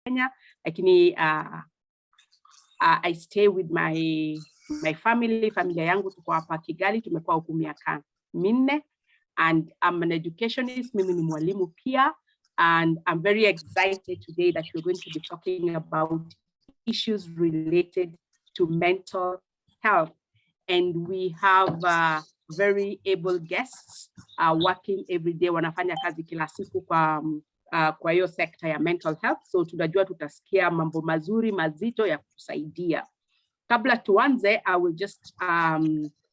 Kenya, lakini I stay with my family. Familia yangu tuko hapa Kigali, tumekuwa huku miaka 4, and I'm an educationist. Mimi ni mwalimu pia, and I'm very excited today that we're going to be talking about issues related to mental health. And we have very able guests working every day, wanafanya kazi kila siku kwa hiyo sekta ya mental health. So tunajua tutasikia mambo mazuri mazito ya kusaidia. Kabla tuanze, I will just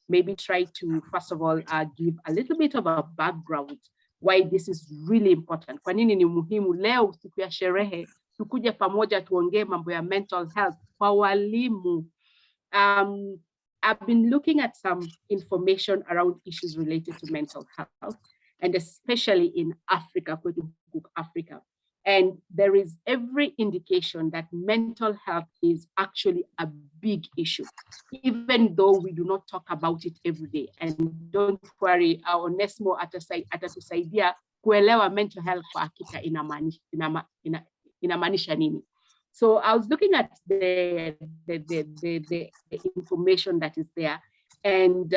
maybe try to first of all give a little bit of a background why this is really important. Kwa nini ni muhimu leo siku ya sherehe tukuje pamoja tuongee mambo ya mental health kwa walimu. I've been looking at some information around issues related to mental health, and especially in Africa, Africa. And there is every indication that mental health is actually a big issue, even though we do not talk about it every day. And don't worry, our Onesmo atatusaidia kuelewa mental health kwa hakika inamaanisha nini. So I was looking at the information that is there, and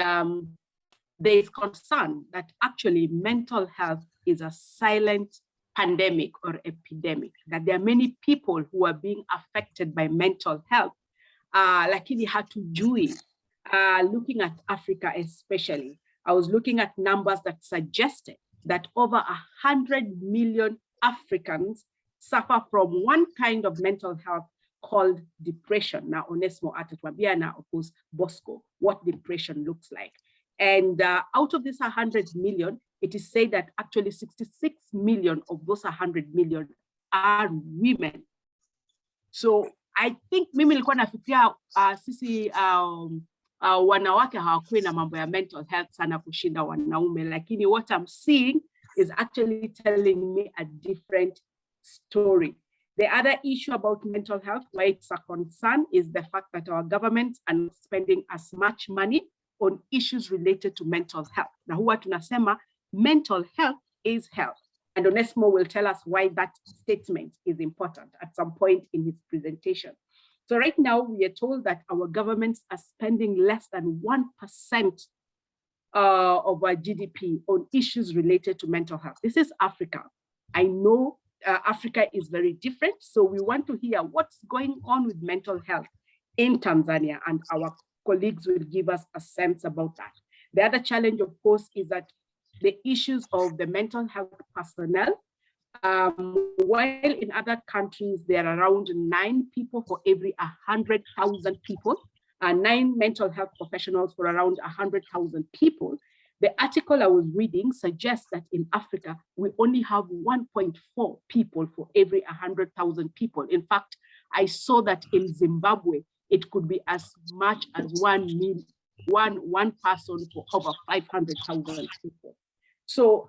there is concern that actually mental health is a silent pandemic or epidemic, that there are many people who are being affected by mental health. Lakini hatujui, looking at Africa especially, I was looking at numbers that suggested that over 100 million Africans suffer from one kind of mental health called depression. Now, Onesmo atatuambia na of course Bosco what depression looks like. And out of this 100 million, it is said that actually 66 million of those 100 million are women. So I think mimi nilikuwa nafikiria sisi wanawake hawakui na mambo ya mental health sana kushinda wanaume, lakini what I'm seeing is actually telling me a different story. The other issue about mental health, why it's a concern, is the fact that our governments are not spending as much money on issues related to mental health. Na huwa tunasema mental health is health. And Onesmo will tell us why that statement is important at some point in his presentation. So right now we are told that our governments are spending less than 1% of our GDP on issues related to mental health. This is Africa. I know Africa is very different. So we want to hear what's going on with mental health in Tanzania, and our colleagues will give us a sense about that. The other challenge, of course, is that the issues of the mental health personnel, while in other countries, there are around 9 people for every 100,000 people, and 9 mental health professionals for around 100,000 people. The article I was reading suggests that in Africa, we only have 1.4 people for every 100,000 people. In fact, I saw that in Zimbabwe, it could be as much as one person for over 500,000 people. So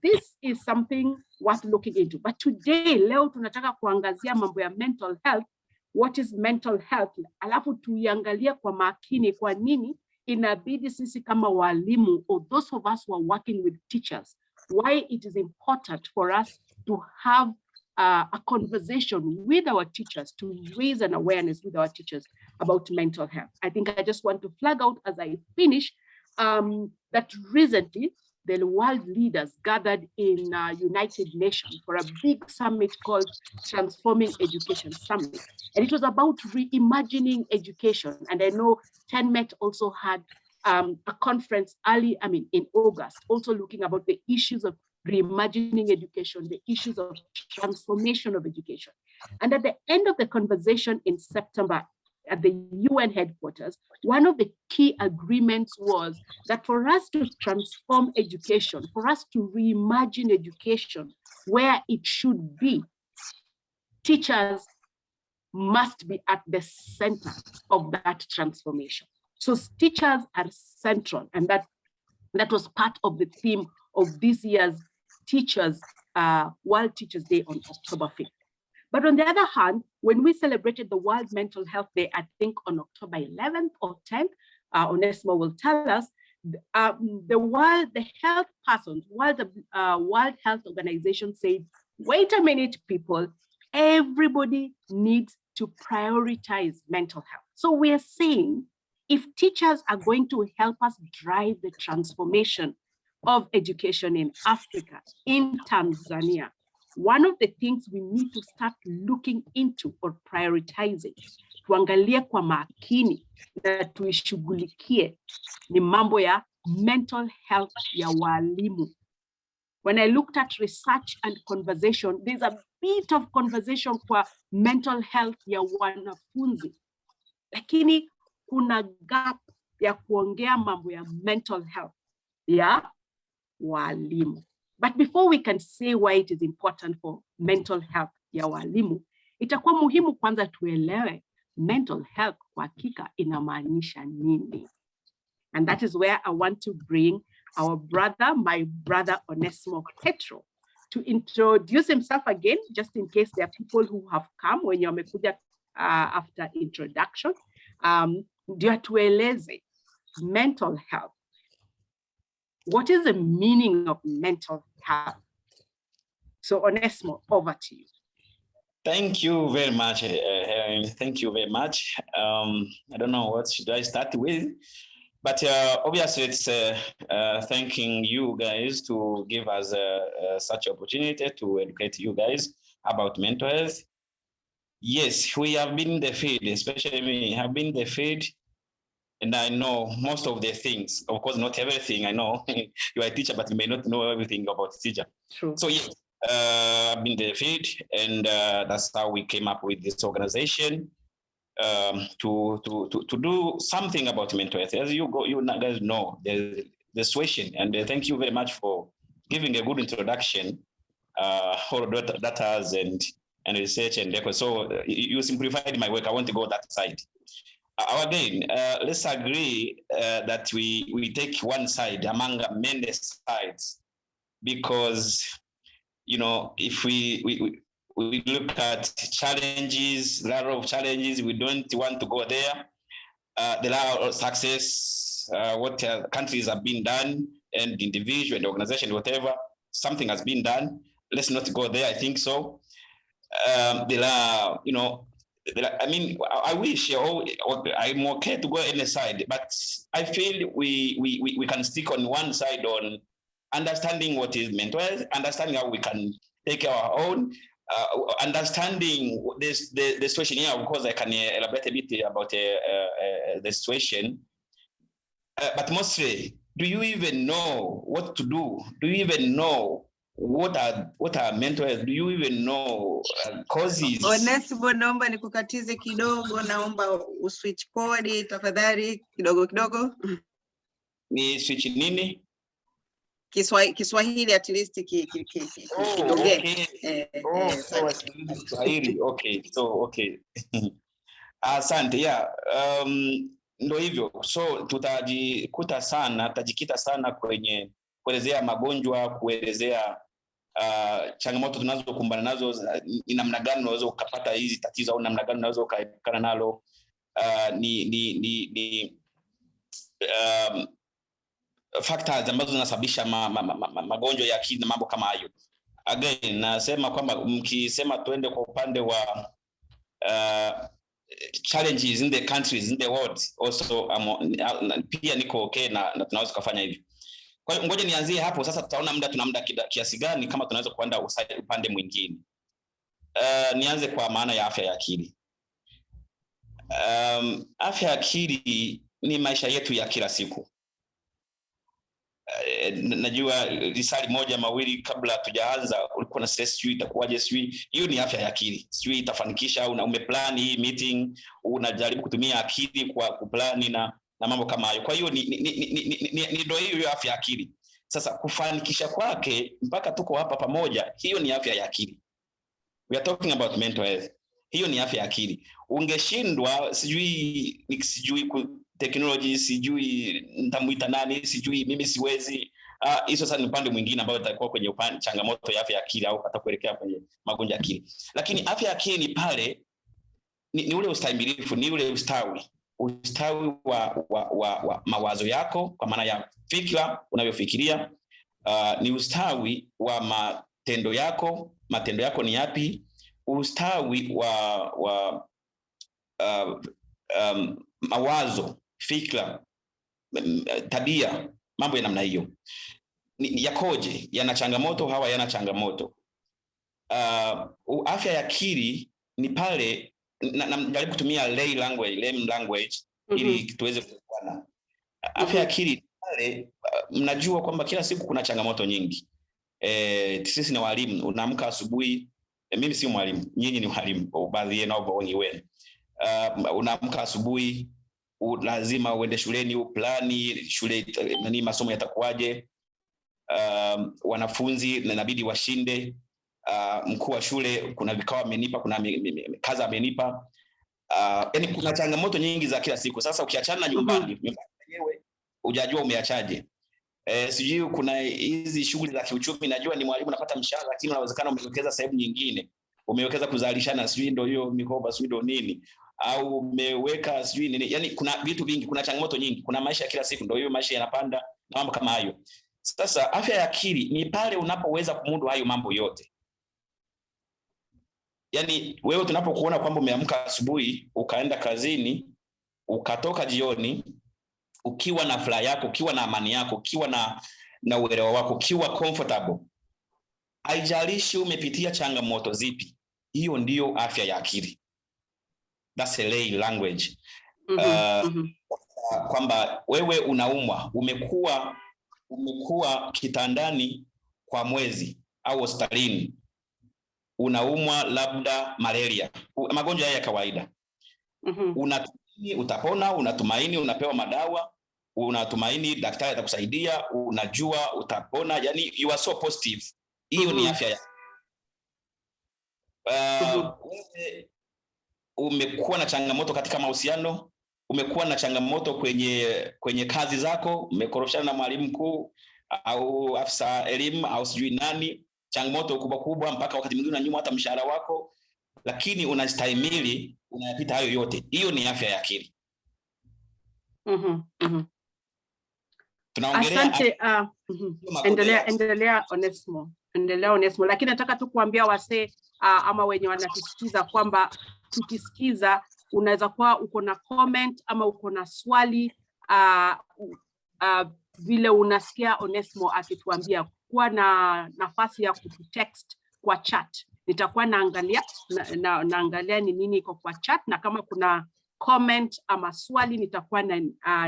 this is something worth looking into. But today, leo tunataka kuangazia mambo ya mental health. What is mental health? Alafu tuiangalia kwa makini kwa nini inabidi sisi kama walimu, or those of us who are working with teachers, why it is important for us to have a conversation with our teachers, to raise an awareness with our teachers about mental health. I think I just want to flag out as I finish that recently the world leaders gathered in United Nations for a big summit called Transforming Education Summit. And it was about reimagining education. And I know TENMET also had a conference in August, also looking about the issues of reimagining education, the issues of transformation of education. And at the end of the conversation in September at the UN headquarters, one of the key agreements was that for us to transform education, for us to reimagine education where it should be, teachers must be at the center of that transformation. So teachers are central, and that was part of the theme of this year's World Teachers Day on October 5th. But on the other hand, when we celebrated the World Mental Health Day, I think on October 11th or 10th, Onesmo will tell us, the health persons, World Health Organization said, wait a minute, people, everybody needs to prioritize mental health. So we are saying, if teachers are going to help us drive the transformation of education in Africa, in Tanzania, one of the things we need to start looking into or prioritizing, tuangalie kwa makini na tuishughulikie, ni mambo ya mental health ya walimu. When I looked at research and conversation, there's a bit of conversation kwa mental health ya wanafunzi, lakini kuna gap ya kuongea mambo ya mental health ya walimu. But before we can say why it is important for mental health ya walimu, itakuwa muhimu kwanza tuelewe mental health kwa hakika inamaanisha nini. And that is where I want to bring my brother Onesmo Petro, to introduce himself again, just in case there are people who have come when you're after introduction. Ndio tueleze mental health. What is the meaning of mental health? So Onesmo, over to you. Thank you very much, thank you very much. I don't know what should I start with, but obviously it's thanking you guys to give us such opportunity to educate you guys about mental health. Yes, we have been in the field, especially me, have been in the field, and I know most of the things. Of course, not everything. I know you are a teacher, but you may not know everything about teacher. True. So yes, I've been in the field, and that's how we came up with this organization to do something about mental health. As you guys know, the situation, and thank you very much for giving a good introduction for data and research and record. So you simplified my work. I want to go that side. Again, let's agree that we take one side among many sides, because if we look at challenges, a lot of challenges, we don't want to go there. There are success, what countries have been done, and individual and organization, whatever, something has been done. Let's not go there. I think so. There are, I wish I'm okay to go any side, but I feel we can stick on one side on understanding what is mental health, understanding how we can take our own, understanding the situation here. Of course, I can elaborate a bit about the situation, but mostly, do you even know what to do? Do you even know what are mental health? Do you even know causes? Onesmo, naomba nikukatize kidogo, naomba uswitch kodi tafadhali kidogo. Ni switch nini? Kiswahili at least kidogo. Kiswahili. Okay. So okay. Asante. Yeah. Ndio hivyo. So tutajikita sana kwenye kuelezea magonjwa, kuelezea changamoto tunazokumbana nazo, ni namna gani unaweza ukapata hizi tatizo, au namna gani unaweza ukaepukana nalo. Factors ambazo zinasababisha magonjwa ya akili na mambo kama hayo. Again, nasema kwamba mkisema tuende kwa upande wa challenges in the countries in the world, also pia niko okay na tunaweza kufanya hivi. Kwa hiyo ngoja nianzie hapo sasa, tutaona tuna muda kiasi gani kama tunaweza kuenda upande mwingine. Nianze kwa maana ya afya ya akili. Afya ya akili ni maisha yetu ya kila siku. Najua risali moja mawili kabla tujaanza ulikuwa na stress, sijui itakuwaje, sijui hiyo ni afya ya akili, sijui itafanikisha au umeplan hii meeting, unajaribu kutumia akili kwa kuplani na mambo kama hayo. Kwa hiyo ni ndio hiyo afya ya akili. Sasa kufanikisha kwake mpaka tuko hapa pamoja, hiyo ni afya ya akili. We are talking about mental health. Hiyo ni afya ya akili. Ungeshindwa sijui technology, sijui nitamuita nani, sijui mimi siwezi. Hizo sasa ni upande mwingine ambao itakuwa kwenye upande changamoto ya afya ya akili, au hata kuelekea kwenye magonjwa ya akili. Lakini afya ya akili ni pale ni ule ustahimilifu, ni ule ustawi wa mawazo yako, kwa maana ya fikra unavyofikiria. Ni ustawi wa matendo yako ni yapi, ustawi wa mawazo, fikra, tabia, mambo ya namna hiyo yakoje, yana changamoto hawa yana changamoto. Afya ya akili ni pale najaribu kutumia lay language ili tuweze kuelewana. Afya ya akili pale mnajua kwamba kila siku kuna changamoto nyingi. Sisi ni walimu, unaamka asubuhi, mimi si mwalimu, nyinyi ni walimu, baadhi yenu au wengi wenu. Unaamka asubuhi, lazima uende shuleni, uplani shule nani masomo yatakuwaje. Wanafunzi inabidi washinde. Mkuu wa shule kuna vikao amenipa, kuna kazi amenipa. Yani kuna changamoto nyingi za kila siku. Sasa ukiachana nyumbani wenyewe hujajua umeachaje. Sijui kuna hizi shughuli za kiuchumi, najua ni mwalimu unapata mshahara, lakini unawezekana umewekeza sehemu nyingine, umewekeza kuzalishana, sijui ndio hiyo mikoba, sijui ndio nini, au umeweka sijui nini. Yani kuna vitu vingi, kuna changamoto nyingi, kuna maisha ya kila siku, ndio hiyo maisha yanapanda na mambo kama hayo. Sasa afya ya akili ni pale unapoweza kumudu hayo mambo yote. Yani wewe tunapokuona kwamba umeamka asubuhi, ukaenda kazini, ukatoka jioni, ukiwa na furaha yako, ukiwa na amani yako, ukiwa na uelewa wako, ukiwa comfortable, haijalishi umepitia changamoto zipi, hiyo ndio afya ya akili. That's a lay language. Kwamba wewe unaumwa, umekuwa kitandani kwa mwezi au hospitalini, unaumwa labda malaria, magonjwa haya ya kawaida. Unatumaini utapona, unatumaini unapewa madawa, unatumaini daktari atakusaidia, unajua utapona, yani you are so positive. Hiyo ni afya ya umekuwa na changamoto katika mahusiano, umekuwa na changamoto kwenye kazi zako, umekorofishana na mwalimu mkuu au afisa elimu au sijui nani, changamoto kubwa mpaka wakati mwingine unanyuma hata mshahara wako, lakini unastahimili, unayapita hayo yote. Hiyo ni afya ya akili. Tunaongelea asante. Endelea Onesmo, lakini nataka tu kuambia wasee ama wenye wanatusikiza kwamba tukisikiza unaweza kuwa uko na comment ama uko na swali vile unasikia Onesmo akituambia, kuwa na nafasi ya kutext kwa chat. Nitakuwa naangalia ni nini iko kwa chat, na kama kuna comment ama swali nitakuwa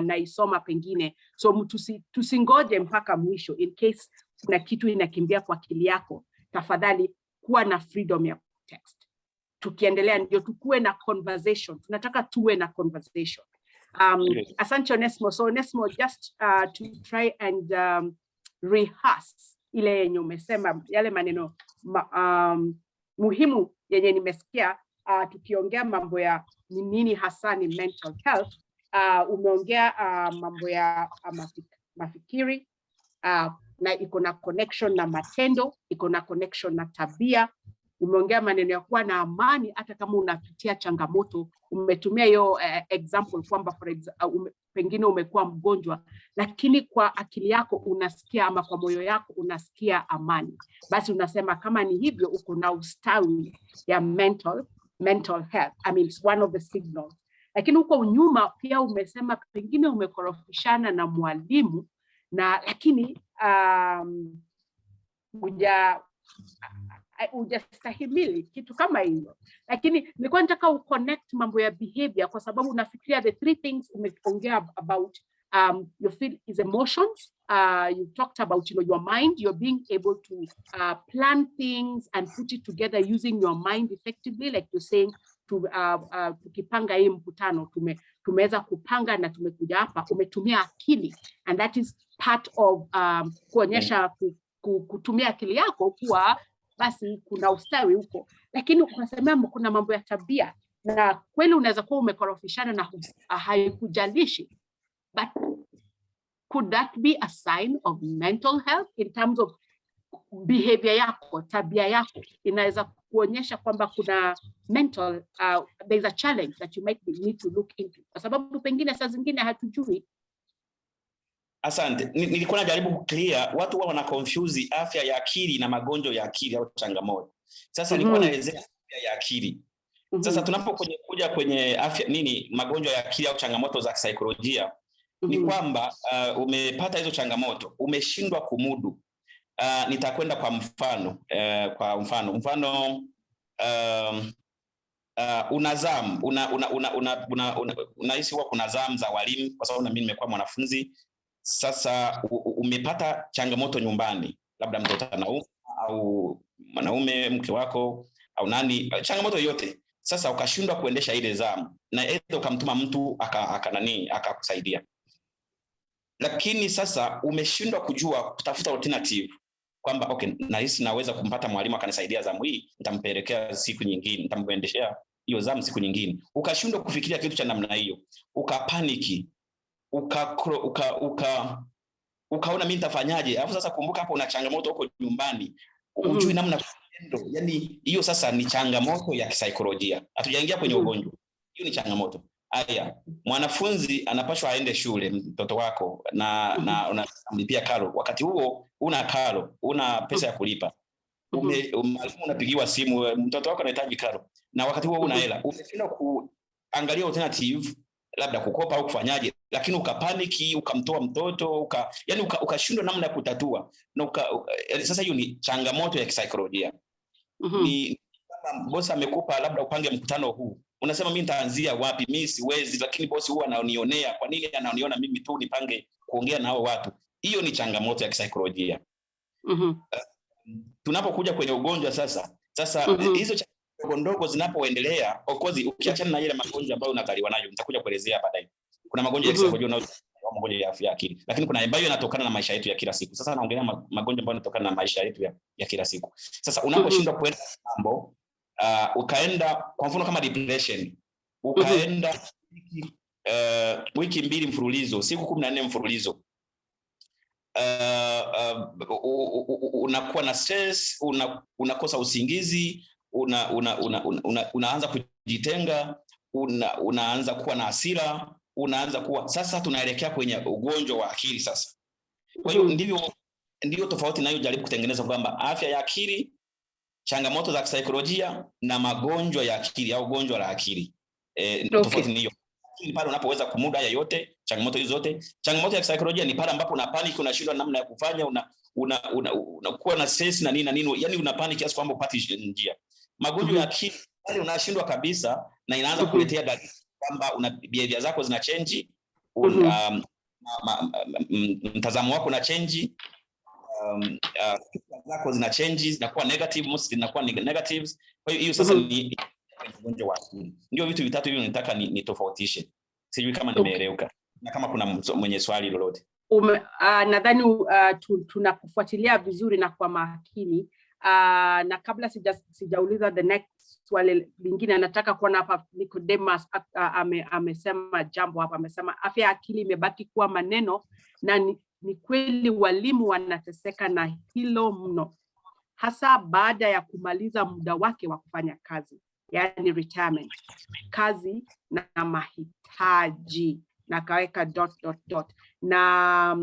naisoma pengine. So tusingoje mpaka mwisho. In case kuna kitu inakimbia kwa akili yako, tafadhali kuwa na freedom ya text. Tukiendelea ndio tukue na conversation. Tunataka tuwe na conversation. Asante Onesmo. So Onesmo, just to try and rehearse ile yenye umesema, yale maneno muhimu yenye nimesikia tukiongea mambo ya nini hasa ni mental health. Umeongea mambo ya mafikiri, na iko na connection na matendo, iko na connection na tabia. Umeongea maneno ya kuwa na amani hata kama unapitia changamoto. Umetumia hiyo example kwamba pengine umekuwa mgonjwa, lakini kwa akili yako unasikia, ama kwa moyo yako unasikia amani. Basi unasema kama ni hivyo uko na ustawi ya mental health. I mean, it's one of the signals. Lakini huko nyuma pia umesema pengine umekorofishana na mwalimu, na lakini hujastahimili kitu kama hiyo. Lakini nilikuwa nataka uconnect mambo ya behavior, kwa sababu unafikiria the three things umeongea about. You feel is emotions. You talked about your mind. You're being able to plan things and put it together using your mind effectively, like you're saying. Tukipanga hii mkutano, tumeweza kupanga na tumekuja hapa, umetumia akili, and that is part of kuonyesha kutumia akili yako kuwa basi kuna ustawi huko. Lakini ukasema kuna mambo ya tabia, na kweli unaweza kuwa umekorofishana na haikujalishi, but could that be a sign of mental health in terms of behavior yako, tabia yako inaweza kuonyesha kwamba kuna mental there's a challenge that you might need to look into, kwa sababu pengine saa zingine hatujui. Asante. Nilikuwa najaribu kuclear, watu wao wana confuse afya ya akili na magonjwa ya akili au changamoto. Sasa nilikuwa naelezea ya akili. Sasa tunapokuja kwenye afya magonjwa ya akili au changamoto za kisaikolojia, ni kwamba umepata hizo changamoto, umeshindwa kumudu. Nitakwenda kwa mfano, unahisi huwa kuna zamu za walimu, kwa sababu na mimi nimekuwa mwanafunzi. Sasa umepata changamoto nyumbani, labda mtoto anaumwa au mwanaume mke wako au nani, changamoto yote. Sasa ukashindwa kuendesha ile zamu, na aidha ukamtuma mtu akakusaidia, lakini sasa umeshindwa kutafuta alternative kwamba okay, nahisi naweza kumpata mwalimu akanisaidia zamu hii, nitampelekea siku nyingine, nitamwendeshea hiyo zamu siku nyingine. Ukashindwa kufikiria kitu cha namna hiyo, ukapaniki, ukaona mimi nitafanyaje? Alafu sasa kumbuka hapo una changamoto huko nyumbani, hujui namna kutendo. Yani hiyo sasa ni changamoto ya kisaikolojia. Hatujaingia kwenye ugonjwa. Hiyo ni changamoto. Haya, mwanafunzi anapaswa aende shule, mtoto wako, na unamlipia karo. Wakati huo una karo, una pesa ya kulipa. Mwalimu unapigiwa simu, mtoto wako anahitaji karo, na wakati huo una hela. Umeshindwa kuangalia alternative, labda kukopa au kufanyaje, lakini ukapaniki, ukamtoa mtoto, ukashindwa namna ya kutatua. Na sasa hiyo ni changamoto ya kisaikolojia. Ni kama bosi amekupa labda upange mkutano huu, unasema mimi nitaanzia wapi? Mimi siwezi, lakini bosi huwa ananionea. Kwa nini ananiona mimi tu nipange kuongea na hao watu? Hiyo ni changamoto ya kisaikolojia. Tunapokuja kwenye ugonjwa sasa hizo changamoto ndogo zinapoendelea, of course ukiachana na ile magonjwa ambayo unazaliwa nayo, nitakuja kuelezea baadaye. Kuna magonjwa ya kisaikolojia na magonjwa ya afya ya akili, lakini kuna ambayo yanatokana na maisha yetu ya kila siku. Sasa naongelea magonjwa ambayo yanatokana na maisha yetu ya kila siku. Sasa unaposhindwa kwenda mambo, ukaenda kwa mfano kama depression, ukaenda wiki 2 mfululizo, siku 14 mfululizo, unakuwa na stress, unakosa usingizi, unaanza kujitenga, unaanza kuwa na hasira, unaanza kuwa, sasa tunaelekea kwenye ugonjwa wa akili sasa. Kwa hiyo ndio tofauti ninayojaribu kutengeneza kwamba afya ya akili, changamoto za kisaikolojia na magonjwa ya akili au ugonjwa la akili. Tofauti ni hiyo. Ni pale unapoweza kumudu haya yote, changamoto hizo zote. Changamoto ya kisaikolojia ni pale ambapo una panic, unashindwa namna ya kufanya, unakuwa na stress na nini, yani una panic kiasi kwamba upati njia. Magonjwa ya akili pale unashindwa kabisa, na inaanza kuletea dalili kwamba behavior zako zina change, mtazamo wako una change, zako zina change, zinakuwa negative, most zinakuwa negatives. Kwa hiyo sasa ni ugonjwa wa akili. Ndio vitu vitatu hivyo nataka nitofautishe. Sijui kama nimeeleweka, na kama kuna mwenye swali lolote. Nadhani tunakufuatilia vizuri na kwa makini. Na kabla sijauliza the next swali lingine, nataka kuona hapa Nicodemus amesema jambo hapa. Amesema afya ya akili imebaki kuwa maneno, na ni kweli walimu wanateseka na hilo mno, hasa baada ya kumaliza muda wake wa kufanya kazi, yani retirement, kazi na mahitaji, na kaweka ... na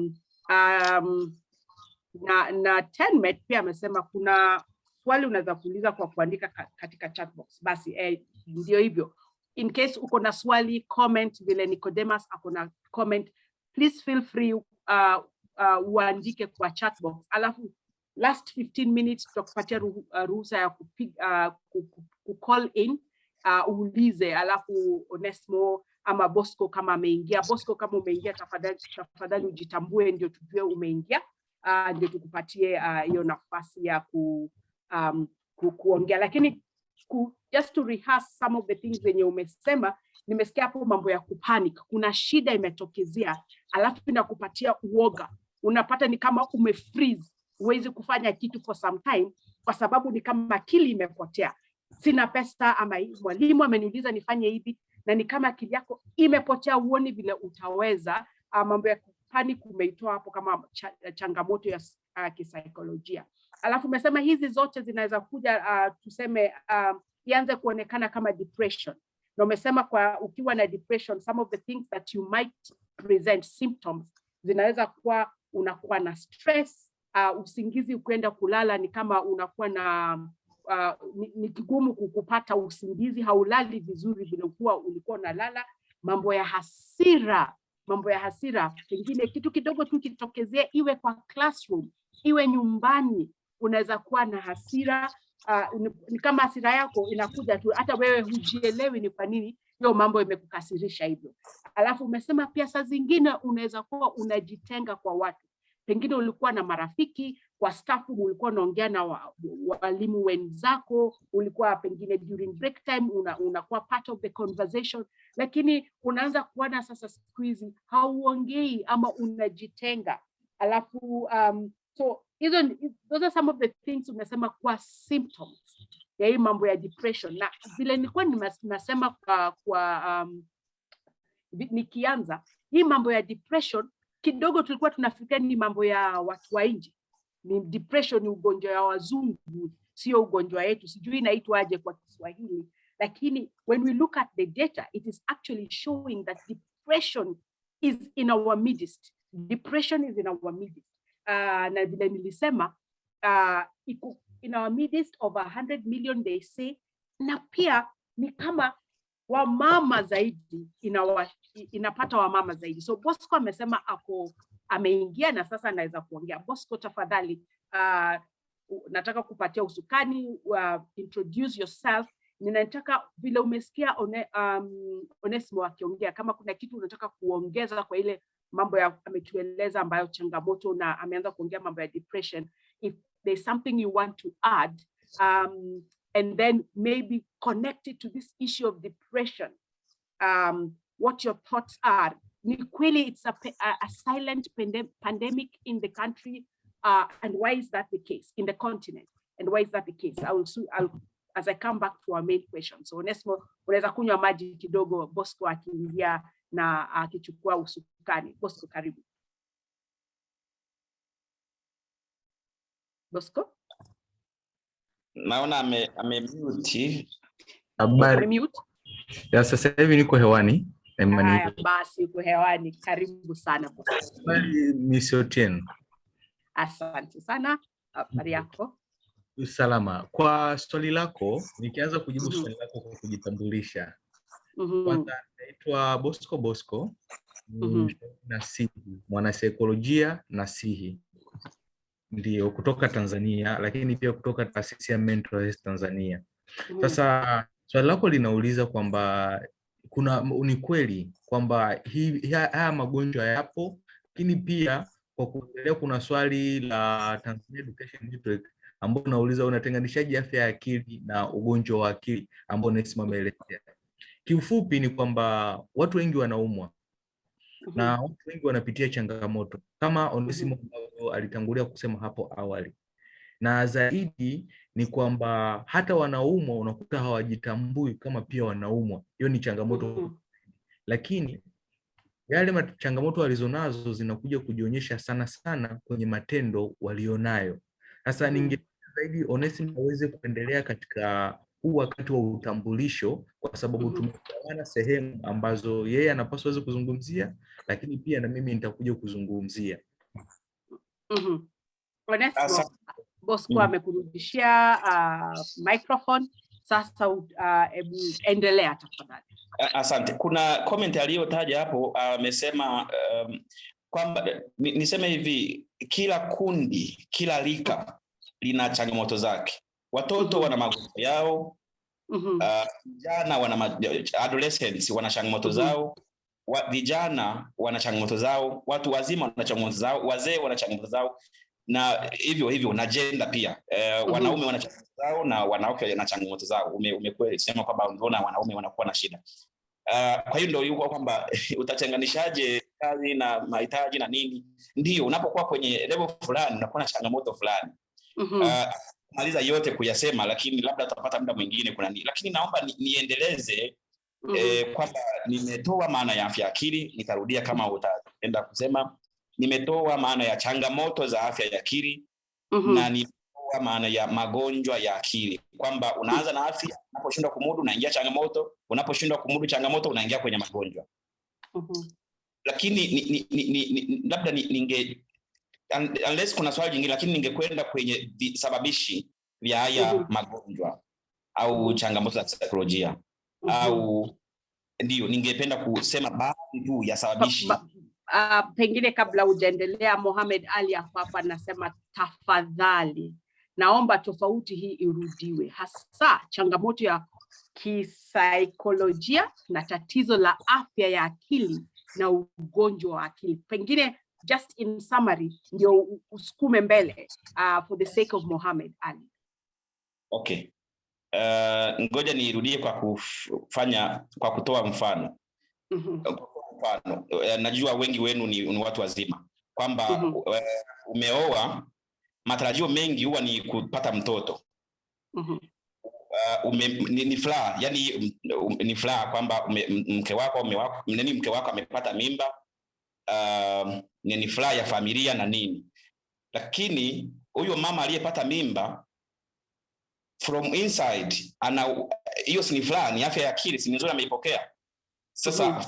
Tenmet pia amesema kuna swali unaweza kuuliza kwa kuandika katika chat box. Basi ndio hivyo, in case uko na swali, comment, vile Nicodemus ako na comment, please feel free uandike kwa chat box. Alafu last 15 minutes tutakupatia ruhusa ya call in, uulize. Alafu Onesmo ama Bosco kama ameingia. Bosco, kama umeingia, tafadhali ujitambue ndio tujue umeingia, ndio tukupatie hiyo nafasi ya kuongea. Lakini just to rehearse some of the things zenye umesema, nimesikia hapo mambo ya kupanic. Kuna shida imetokezea, alafu inakupatia uoga, unapata ni kama umefreeze, huwezi kufanya kitu for some time, kwa sababu ni kama akili imepotea. Sina pesa, ama mwalimu ameniuliza nifanye hivi, na ni kama akili yako imepotea, uone vile utaweza. Mambo ya panic umeitoa hapo kama changamoto ya kisaikolojia. Alafu umesema hizi zote zinaweza kuja tuseme ianze kuonekana kama depression. Na umesema kwa ukiwa na depression, some of the things that you might present symptoms zinaweza kuwa unakuwa na stress, usingizi, ukienda kulala ni kama unakuwa na ni kigumu kupata usingizi, haulali vizuri vile ulikuwa unalala, mambo ya hasira, pengine kitu kidogo tu kitokezea, iwe kwa classroom, iwe nyumbani, unaweza kuwa na hasira. Ni kama hasira yako inakuja tu, hata wewe hujielewi ni kwa nini hiyo mambo imekukasirisha hivyo. Alafu umesema pia saa zingine unaweza kuwa unajitenga kwa watu, pengine ulikuwa na marafiki kwa staff, ulikuwa unaongea na walimu wenzako, ulikuwa pengine during break time unakuwa part of the conversation, lakini unaanza kuona sasa siku hizi hauongei ama unajitenga. Alafu so those are some of the things umesema kwa symptoms ya hii mambo ya depression. Na vile nilikuwa nasema nikianza hii mambo ya depression, kidogo tulikuwa tunafikiria ni mambo ya watu wa nje. Ni depression ni ugonjwa ya wazungu, sio ugonjwa yetu. Sijui inaitwaje kwa Kiswahili, lakini when we look at the data, it is actually showing that depression is in our midst. Depression is in our midst. Na vile nilisema, in our midst over 100 million they say, na pia ni kama wamama zaidi, inapata wamama zaidi. So Bosco amesema ameingia na sasa anaweza kuongea. Bosco, tafadhali, nataka kupatia usukani, introduce yourself. Ninataka vile umesikia Onesmo akiongea, kama kuna kitu unataka kuongeza kwa ile mambo ya ametueleza ambayo changamoto, na ameanza kuongea mambo ya depression, if there's something you want to add, and then maybe connect it to this issue of depression, what your thoughts are. Ni kweli it's a silent pandemic in the country, and why is that the case in the continent, and why is that the case? I'll as I come back to our main question. So Onesmo, unaweza kunywa maji kidogo, Bosco akiingia na akichukua usukani. Bosco, karibu. Bosco? Naona amemute. Habari. Ya sasa hivi niko hewani. Haya basi, uko hewani. Karibu sana Bosco. Misiotieno. Asante sana. Habari yako? Salama. Kwa swali lako, nikianza kujibu swali lako kwa kujitambulisha. Kwanza naitwa Bosco Nasihi, mwanasaikolojia Nasihi. Ndio kutoka Tanzania, lakini pia kutoka taasisi ya Mental Health Tanzania. Sasa swali lako linauliza kwamba ni kweli kwamba haya magonjwa yapo, lakini pia kwa kuendelea kuna swali la Tanzania Education Network ambao unauliza unatenganishaje afya ya akili na ugonjwa wa akili ambao nasimama elezea. Kiufupi ni kwamba watu wengi wanaumwa na watu wengi wanapitia changamoto kama Onesimo alitangulia kusema hapo awali, na zaidi ni kwamba hata wanaumwa unakuta hawajitambui kama pia wanaumwa. Hiyo ni changamoto. Lakini yale changamoto walizonazo zinakuja kujionyesha sana kwenye matendo walionayo. Sasa ningependa zaidi Onesimo aweze kuendelea katika huu wakati wa utambulisho, kwa sababu tumegawana sehemu ambazo yeye anapaswa aweze kuzungumzia, lakini pia na mimi nitakuja kuzungumzia. Onesimo, Bosco amekurudishia microphone. Sasa hebu endelea tafadhali. Asante. Kuna comment aliyotaja hapo, amesema kwamba niseme hivi, kila kundi, kila rika lina changamoto zake. Watoto wana magonjwa yao, vijana wana adolescents wana changamoto zao, vijana wana changamoto zao, watu wazima wana changamoto zao, wazee wana changamoto zao, na hivyo na gender pia. Wanaume wana changamoto zao na wanawake wana changamoto zao. Umekweli sema kwamba unaona wanaume wanakuwa na shida. Kwa hiyo ndio yuko kwamba utatenganishaje kazi na mahitaji na nini? Ndio, unapokuwa kwenye level fulani unakuwa na changamoto fulani. Maliza yote kuyasema, lakini labda tutapata muda mwingine kuna nini. Lakini naomba niendeleze kwamba nimetoa maana ya afya akili, nitarudia kama utaenda kusema. Nimetoa maana ya changamoto za afya ya akili, na nimetoa maana ya magonjwa ya akili, kwamba unaanza na afya, unaposhindwa kumudu unaingia changamoto, unaposhindwa kumudu changamoto unaingia kwenye magonjwa. Lakini labda unless kuna swali jingine, lakini ningekwenda kwenye sababishi vya haya magonjwa au changamoto za saikolojia au ndio ningependa kusema baadhi tu ya sababishi. Pengine kabla hujaendelea, Mohamed Ali hapa anasema tafadhali naomba tofauti hii irudiwe, hasa changamoto ya kisaikolojia na tatizo la afya ya akili na ugonjwa wa akili. Pengine just in summary ndio usukume mbele for the sake of Mohamed Ali. Okay. Ngoja nirudie kwa kutoa mfano. Mfano, najua wengi wenu ni watu wazima kwamba umeoa, matarajio mengi huwa ni kupata mtoto. Ni furaha, yani ni furaha kwamba mke wako amepata mimba, ni furaha ya familia na nini. Lakini huyo mama aliyepata mimba from inside hiyo si furaha, ni afya ya akili, si nzuri ameipokea. Sasa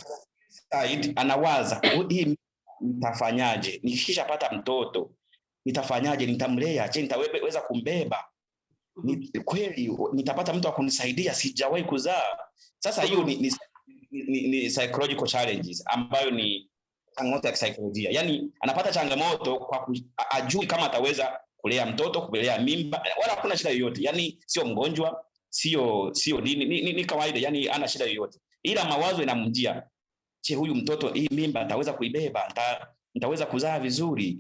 inside anawaza, hii nitafanyaje? Nikishapata mtoto nitafanyaje? Nitamlea je? Nitaweza kumbeba? Kweli nitapata mtu akunisaidia? Sijawahi kuzaa. Sasa hiyo ni psychological challenges ambayo ni changamoto ya kisaikolojia. Yani anapata changamoto kwa ajui kama ataweza kulea mtoto, kulea mimba, wala hakuna shida yoyote. Yani sio mgonjwa, sio ni kawaida, yani ana shida yoyote. Ila mawazo yanamjia, je, huyu mtoto, hii mimba nitaweza kuibeba? Nitaweza kuzaa vizuri?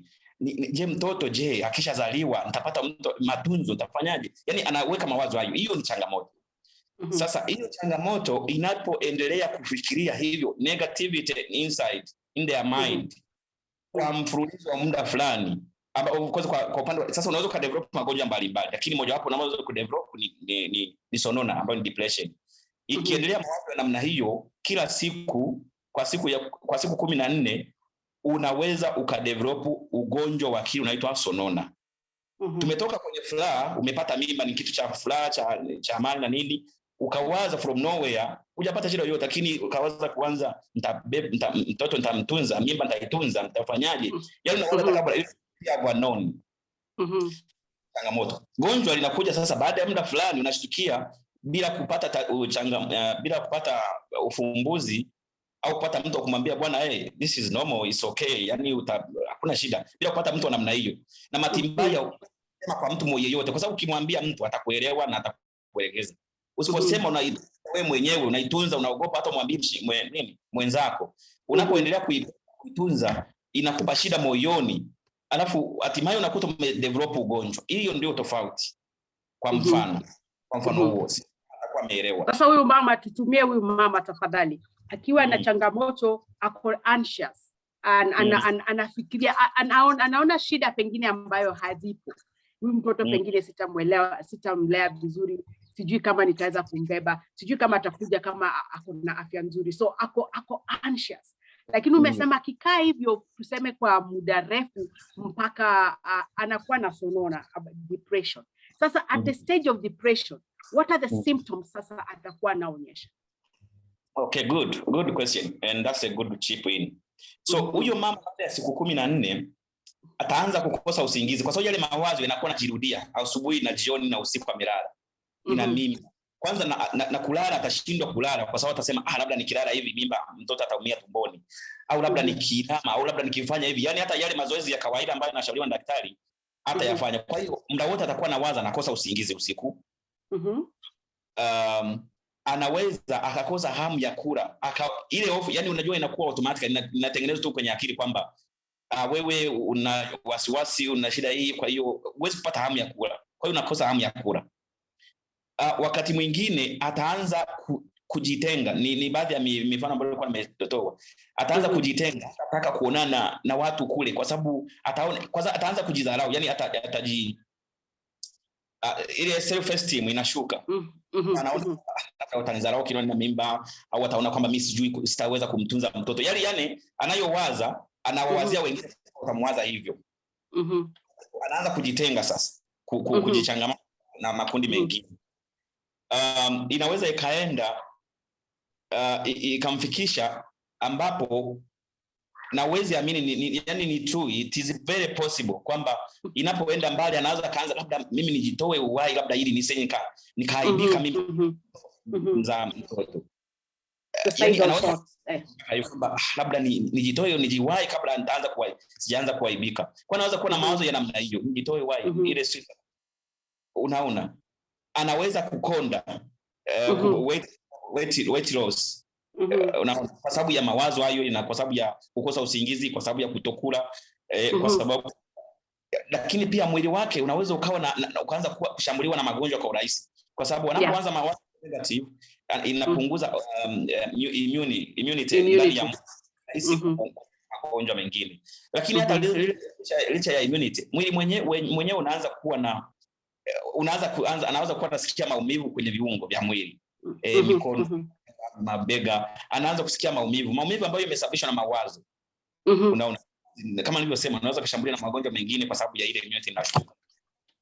Je, mtoto je akishazaliwa nitapata matunzo, nitafanyaje? Yani anaweka mawazo hayo. Hiyo ni changamoto. Sasa hiyo changamoto inapoendelea kufikiria hivyo, negativity inside in their mind kwa mfululizo wa muda fulani, kwa upande sasa unaweza kudevelop magonjwa mbalimbali, lakini moja wapo unaweza kudevelop ni sonona ambayo ni depression. Ikiendelea mawazo namna hiyo kila siku kwa siku 14 unaweza ukadevelop ugonjwa wa akili unaitwa sonona. Tumetoka kwenye furaha, umepata mimba, ni kitu cha furaha cha amani na nini, ukawaza from nowhere, hujapata shida yoyote, lakini ukawaza kuanza mtoto nitamtunza, mimba nitaitunza, nitafanyaje? Yaani unaona kabla ya unknown. Changamoto. Gonjwa linakuja sasa baada ya muda fulani, unashtukia bila kupata ufumbuzi au kupata mtu kumwambia bwana, hey, this is normal, it's okay, yani hakuna shida, bila kupata mtu namna hiyo. Na matimbaya sema kwa mtu yeyote, kwa sababu ukimwambia mtu atakuelewa na atakuelekeza. Usiposema wewe mwenyewe unaitunza, unaogopa hata mwambie mwenzako, unapoendelea kuitunza inakupa shida moyoni, alafu hatimaye unakuta umedevelop ugonjwa. Hiyo ndio tofauti. Kwa mfano huo atakuwa ameelewa. Sasa huyu mama, tutumie huyu mama tafadhali, akiwa na changamoto, ako anxious, anafikiria, anaona shida pengine ambayo hazipo. Huyu mtoto pengine sitamlea vizuri, sijui kama nitaweza kumbeba, sijui kama atakuja kama ako na afya nzuri, so ako anxious. Lakini umesema akikaa hivyo tuseme kwa muda refu mpaka anakuwa na sonona, depression. Sasa at the stage of depression, what are the symptoms sasa atakuwa anaonyesha? Okay, good question, and that's a good chip in. So huyo mama baada ya siku 14 ataanza kukosa usingizi, kwa sababu yale mawazo yanakuwa yanajirudia asubuhi na jioni na usiku amelala. Ina mimi kwanza na kulala atashindwa kulala, kwa sababu atasema labda nikilala hivi mimba mtoto ataumia tumboni, au labda nikihama, au labda nikifanya hivi, yani hata yale mazoezi ya kawaida ambayo anashauriwa na daktari hata yafanya. Kwa hiyo muda wote atakuwa anawaza, anakosa usingizi usiku. Anaweza akakosa hamu ya kula, ile hofu, yani unajua inakuwa automatic, inatengenezwa tu kwenye akili kwamba wewe una wasiwasi, una shida hii, kwa hiyo huwezi kupata hamu ya kula, kwa hiyo unakosa hamu ya kula. Wakati mwingine ataanza kujitenga, ni baadhi ya mifano ambayo nilikuwa nimetotoa. Ataanza kujitenga, atataka kuonana na watu kule, kwa sababu ataanza kujidharau, yani ile self esteem inashuka. Anaona atanizarau kiona na mimba, au ataona kwamba mimi sijui sitaweza kumtunza mtoto. Yani anayowaza, anawazia wengine watamwaza hivyo. Anaanza kujitenga sasa, kujichangamana na makundi mengine. Inaweza ikaenda ikamfikisha ambapo na uwezi amini yani ni true, it is very possible kwamba inapoenda mbali anaweza kaanza labda mimi nijitoe uhai labda ili nisije nikaaibika mimi za mtoto. Yani anaweza labda nijitoe nijiwahi kabla nitaanza sijaanza kuaibika. Kwa anaweza kuwa na mawazo ya namna hiyo, nijitoe uhai ile sisi. Unaona, anaweza kukonda weight loss kwa sababu ya mawazo hayo, na kwa sababu ya kukosa usingizi, kwa sababu ya kutokula, kwa sababu, lakini pia mwili wake unaweza ukawa ukaanza kushambuliwa na magonjwa kwa urahisi, kwa sababu wanapoanza mawazo negative inapunguza immunity ndani ya magonjwa mengine. Lakini hata licha ya immunity, mwili mwenyewe unaanza kuwa anaweza kuwa nasikia maumivu kwenye viungo vya mwili, mikono, mabega, anaanza kusikia maumivu ambayo yamesababishwa na mawazo. Unaona, kama nilivyosema, anaweza kushambulia na magonjwa mengine kwa sababu ya ile immunity inashuka.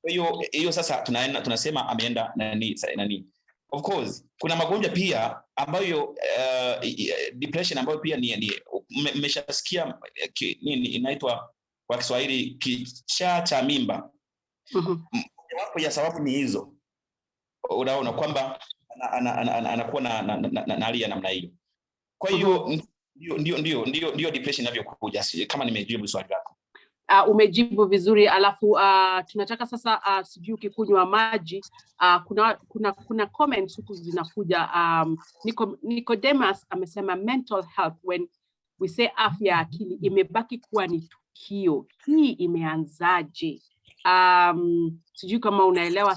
Kwa hiyo sasa tunasema ameenda nani. Of course kuna magonjwa pia ambayo depression ambayo pia ni mmeshasikia nini inaitwa kwa Kiswahili kichaa cha mimba. Wapo ya sababu ni hizo. Unaona kwamba anakuwa na hali ya namna hiyo. Kwa hiyo ndio depression inavyokuja, kama nimejibu swali lako. Umejibu vizuri. Alafu tunataka sasa sijui ukikunywa maji, kuna comments huku zinakuja. Nicodemus amesema mental health, when we say afya ya akili, imebaki kuwa ni tukio. Hii imeanzaje? Sijui kama unaelewa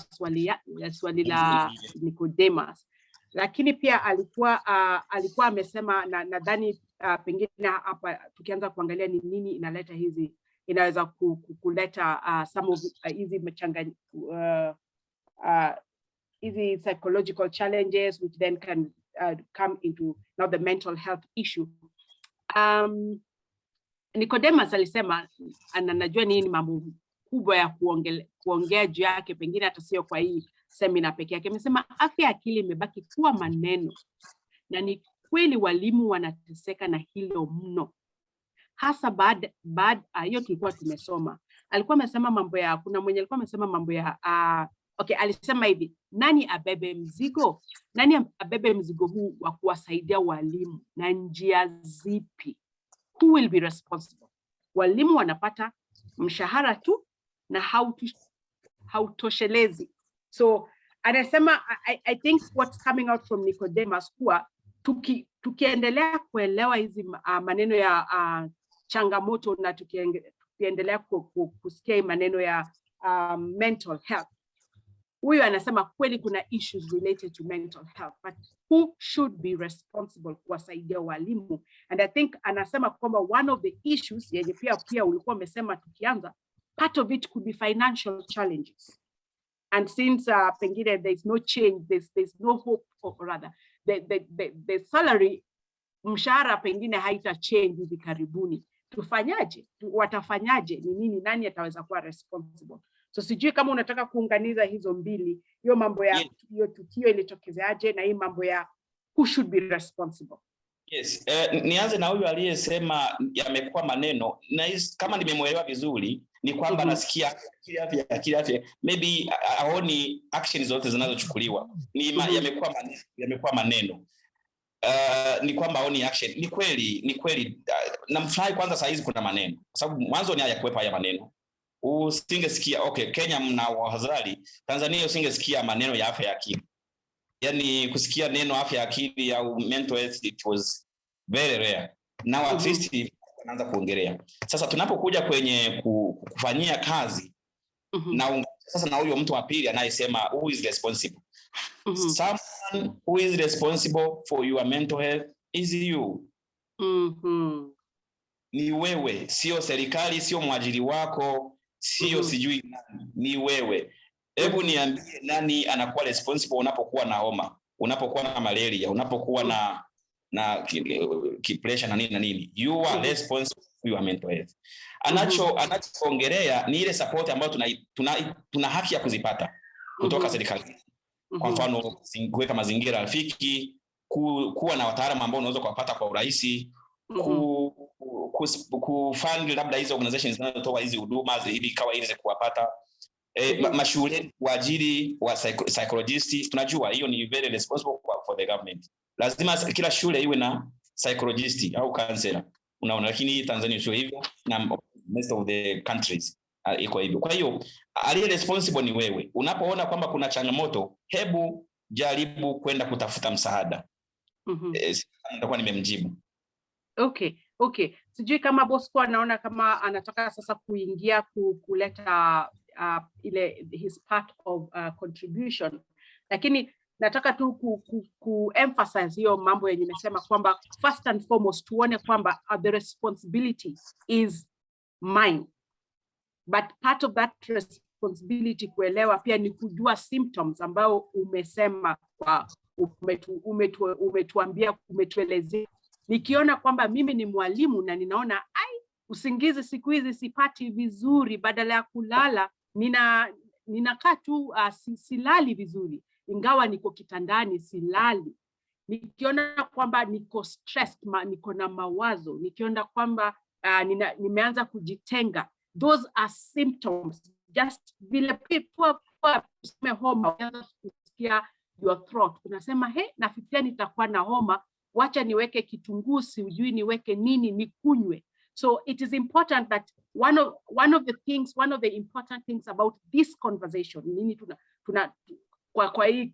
swali la Nicodemus. Lakini pia alikuwa amesema, nadhani pengine hapa tukianza kuangalia ni nini inaleta hizi, inaweza kuleta some of hizi hizi psychological challenges which then can come into now the mental health issue. Nicodemus alisema anajua nini mambo kubwa ya kuongea juu yake, pengine hata sio kwa hii semina pekee yake. Amesema afya ya akili imebaki kuwa maneno, na ni kweli walimu wanateseka na hilo mno, hasa baada hiyo tulikuwa tumesoma. Alikuwa amesema mambo ya, kuna mwenye alikuwa amesema mambo ya alisema hivi, nani abebe mzigo? Nani abebe mzigo huu wa kuwasaidia walimu, na njia zipi? Who will be responsible? Walimu wanapata mshahara tu na hautoshelezi. So anasema I think what's coming out from Nicodemus kuwa tukiendelea kuelewa hizi maneno ya changamoto, na tukiendelea kusikia maneno ya mental health, huyu anasema kweli kuna issues related to mental health, but who should be responsible kuwasaidia walimu? And I think anasema kwamba one of the issues yenye pia ulikuwa umesema tukianza, part of it could be financial challenges. And since pengine there's no change, there's no hope, or rather the salary, mshahara pengine haita change hivi karibuni. Tufanyaje? Watafanyaje? Ni nini? Nani ataweza kuwa responsible? So sijui kama unataka kuunganiza hizo mbili, hiyo mambo ya hiyo tukio ilitokezeaje na hii mambo ya who should be responsible. Yes, nianze na huyu aliyesema yamekuwa maneno, na kama nimemuelewa vizuri ni kwamba nasikia akili afya maybe aoni actions zote zinazochukuliwa ni yamekuwa maneno. Ni kwamba aoni action. Ni kweli namfurahi kwanza saa hizi kuna maneno, kwa sababu mwanzo ni hayakuwepo haya maneno. Usingesikia Kenya mna wahadhari, Tanzania usingesikia maneno ya afya ya akili. Yani kusikia neno afya ya akili au mental health, it was very rare. Now at least anaanza kuongelea. Sasa tunapokuja kwenye kufanyia kazi na sasa na huyo mtu wa pili anayesema who is responsible. Someone who is responsible for your mental health is you. Ni wewe, sio serikali, sio mwajiri wako, sio sijui nani, ni wewe. Hebu niambie nani anakuwa responsible unapokuwa na homa, unapokuwa na malaria, unapokuwa na depression na nini. You are responsible for your mental health. Anachoongelea ni ile support ambayo tuna haki ya kuzipata kutoka serikali. Kwa mfano kuweka mazingira rafiki, kuwa na wataalamu ambao unaweza kupata kwa urahisi, kufund labda hizo organizations zinazotoa hizi huduma ili kawa ili kuwapata mashule waajiri wa psychologists. Tunajua hiyo ni very responsible for the government. Lazima kila shule iwe na psychologist au counselor, unaona, lakini Tanzania sio hivyo na most of the countries iko hivyo. Kwa hiyo aliye responsible ni wewe. Unapoona kwamba kuna changamoto, hebu jaribu kwenda kutafuta msaada. Nitakuwa nimemjibu. Okay. Sijui kama Bosco anaona kama anataka sasa kuingia kuleta ile his part of contribution, lakini nataka tu emphasize hiyo mambo yenye nimesema kwamba first and foremost tuone kwamba the responsibility is mine, but part of that responsibility kuelewa pia ni kujua symptoms ambao umesema umetuambia, umetuelezea. Nikiona kwamba mimi ni mwalimu na ninaona usingizi siku hizi sipati vizuri, badala ya kulala ninakaa tu silali vizuri, ingawa niko kitandani silali. Nikiona kwamba niko stressed, niko na mawazo, nikiona kwamba nimeanza kujitenga, those are symptoms. Just vile homa, unaanza kusikia your throat, unasema nafikiria nitakuwa na homa, wacha niweke kitunguu, sijui niweke nini nikunywe. So it is important that one of the important things about this conversation, nini kwa hii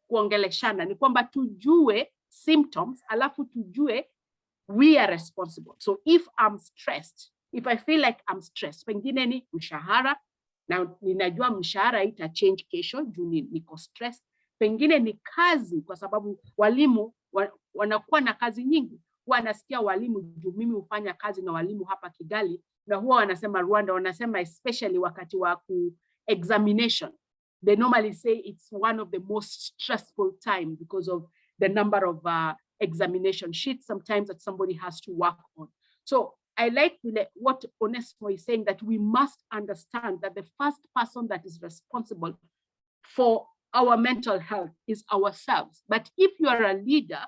kuongeleshana, ni kwamba tujue symptoms, alafu tujue we are responsible. So if I'm stressed, if I feel like I'm stressed, pengine ni mshahara, na ninajua mshahara ita change kesho juu niko stressed. Pengine ni kazi, kwa sababu walimu wanakuwa na kazi nyingi. Huwa nasikia walimu, juu mimi hufanya kazi na walimu hapa Kigali, na huwa wanasema Rwanda, wanasema especially wakati wa examination, they normally say it's one of the most stressful time because of the number of examination sheets sometimes that somebody has to work on. So I like what Onesmo is saying, that we must understand that the first person that is responsible for our mental health is ourselves. But if you are a leader,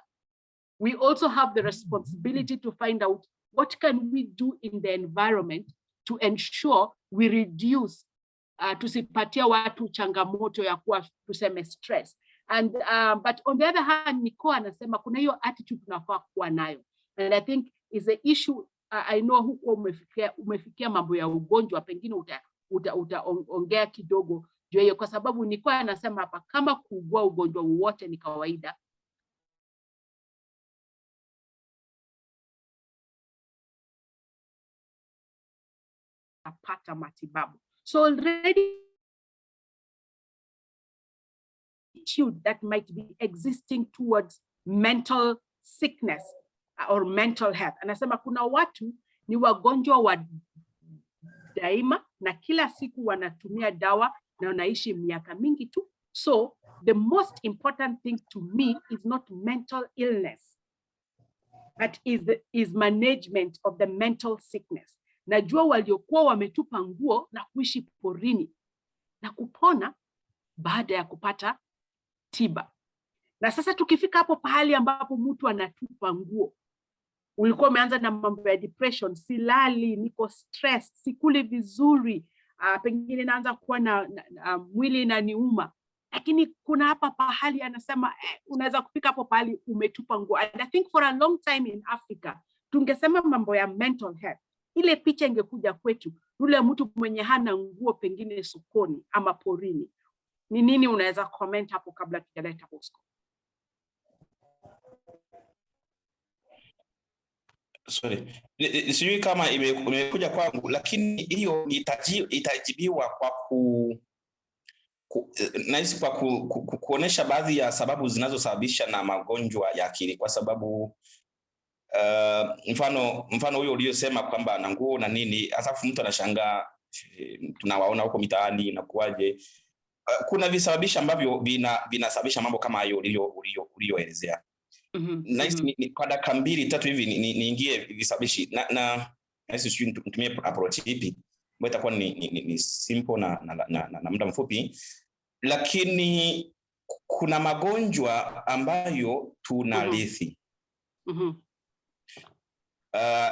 we also have the responsibility to find out what can we do in the environment to ensure we reduce tusipatia watu changamoto ya kuwa tuseme stress. And but on the other hand, Niko anasema kuna hiyo attitude tunafaa kuwa nayo, and I think is the issue. I know huko umefikia mambo ya ugonjwa, pengine utaongea kidogo juu hiyo, kwa sababu Niko anasema hapa kama kuugua ugonjwa wote ni kawaida, apata matibabu. So already that might be existing towards mental sickness or mental health. Anasema kuna watu ni wagonjwa wa daima na kila siku wanatumia dawa na wanaishi miaka mingi tu. So the most important thing to me is not mental illness, but is management of the mental sickness. Najua waliokuwa wametupa nguo na kuishi porini na kupona baada ya kupata tiba. Na sasa tukifika hapo pahali ambapo mtu anatupa nguo, ulikuwa umeanza na mambo ya depression, silali, niko stress, sikuli vizuri, pengine naanza kuwa na mwili inaniuma, lakini kuna hapa pahali anasema unaweza kufika hapo pahali umetupa nguo. And I think for a long time in Africa tungesema mambo ya mental health, ile picha ingekuja kwetu, yule mtu mwenye hana nguo pengine sokoni ama porini. Ni nini unaweza comment hapo kabla tujaleta Bosco? Sorry, sijui kama imekuja kwangu, lakini hiyo itajibiwa kwa kuonesha baadhi ya sababu zinazosababisha na magonjwa ya akili, kwa sababu mfano huyo uliyosema kwamba na nguo na nini, asafu mtu anashangaa, tunawaona huko mitaani inakuaje. Kuna visababisha ambavyo vinasababisha mambo kama hayo uliyoelezea. Ni kwa dakika 2-3 hivi niingie visababishi na sisi tutumie approach ipi ambayo itakuwa ni simple na muda mfupi, lakini kuna magonjwa ambayo tunarithi.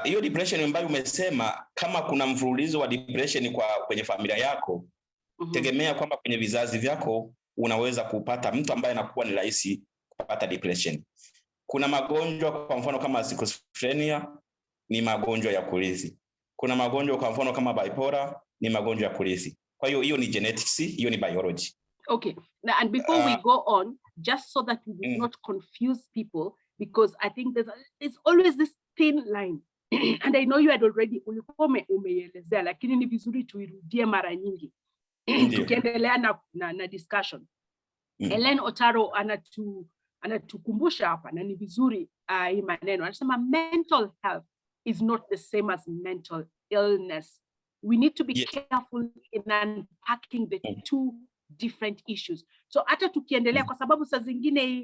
Hiyo depression ambayo umesema, kama kuna mfululizo wa depression kwenye familia yako, tegemea kwamba kwenye vizazi vyako unaweza kupata mtu ambaye anakuwa ni rahisi kupata depression. Kuna magonjwa kwa mfano kama schizophrenia, ni magonjwa ya kurithi. Kuna magonjwa kwa mfano kama bipolar, ni magonjwa ya kurithi. Kwa hiyo ni genetics, hiyo ni biology. Okay. Now, and before we go on, just so that we will not confuse people, because I think there's always this thin line. And I know you had already umeelezea, lakini ni vizuri tuirudie mara nyingi. Tukiendelea na discussion. Ellen Otaro anatukumbusha hapa, na ni vizuri hii maneno. Anasema mental health is not the same as mental illness. We need to be careful in unpacking the two different issues. So hata tukiendelea, kwa sababu saa zingine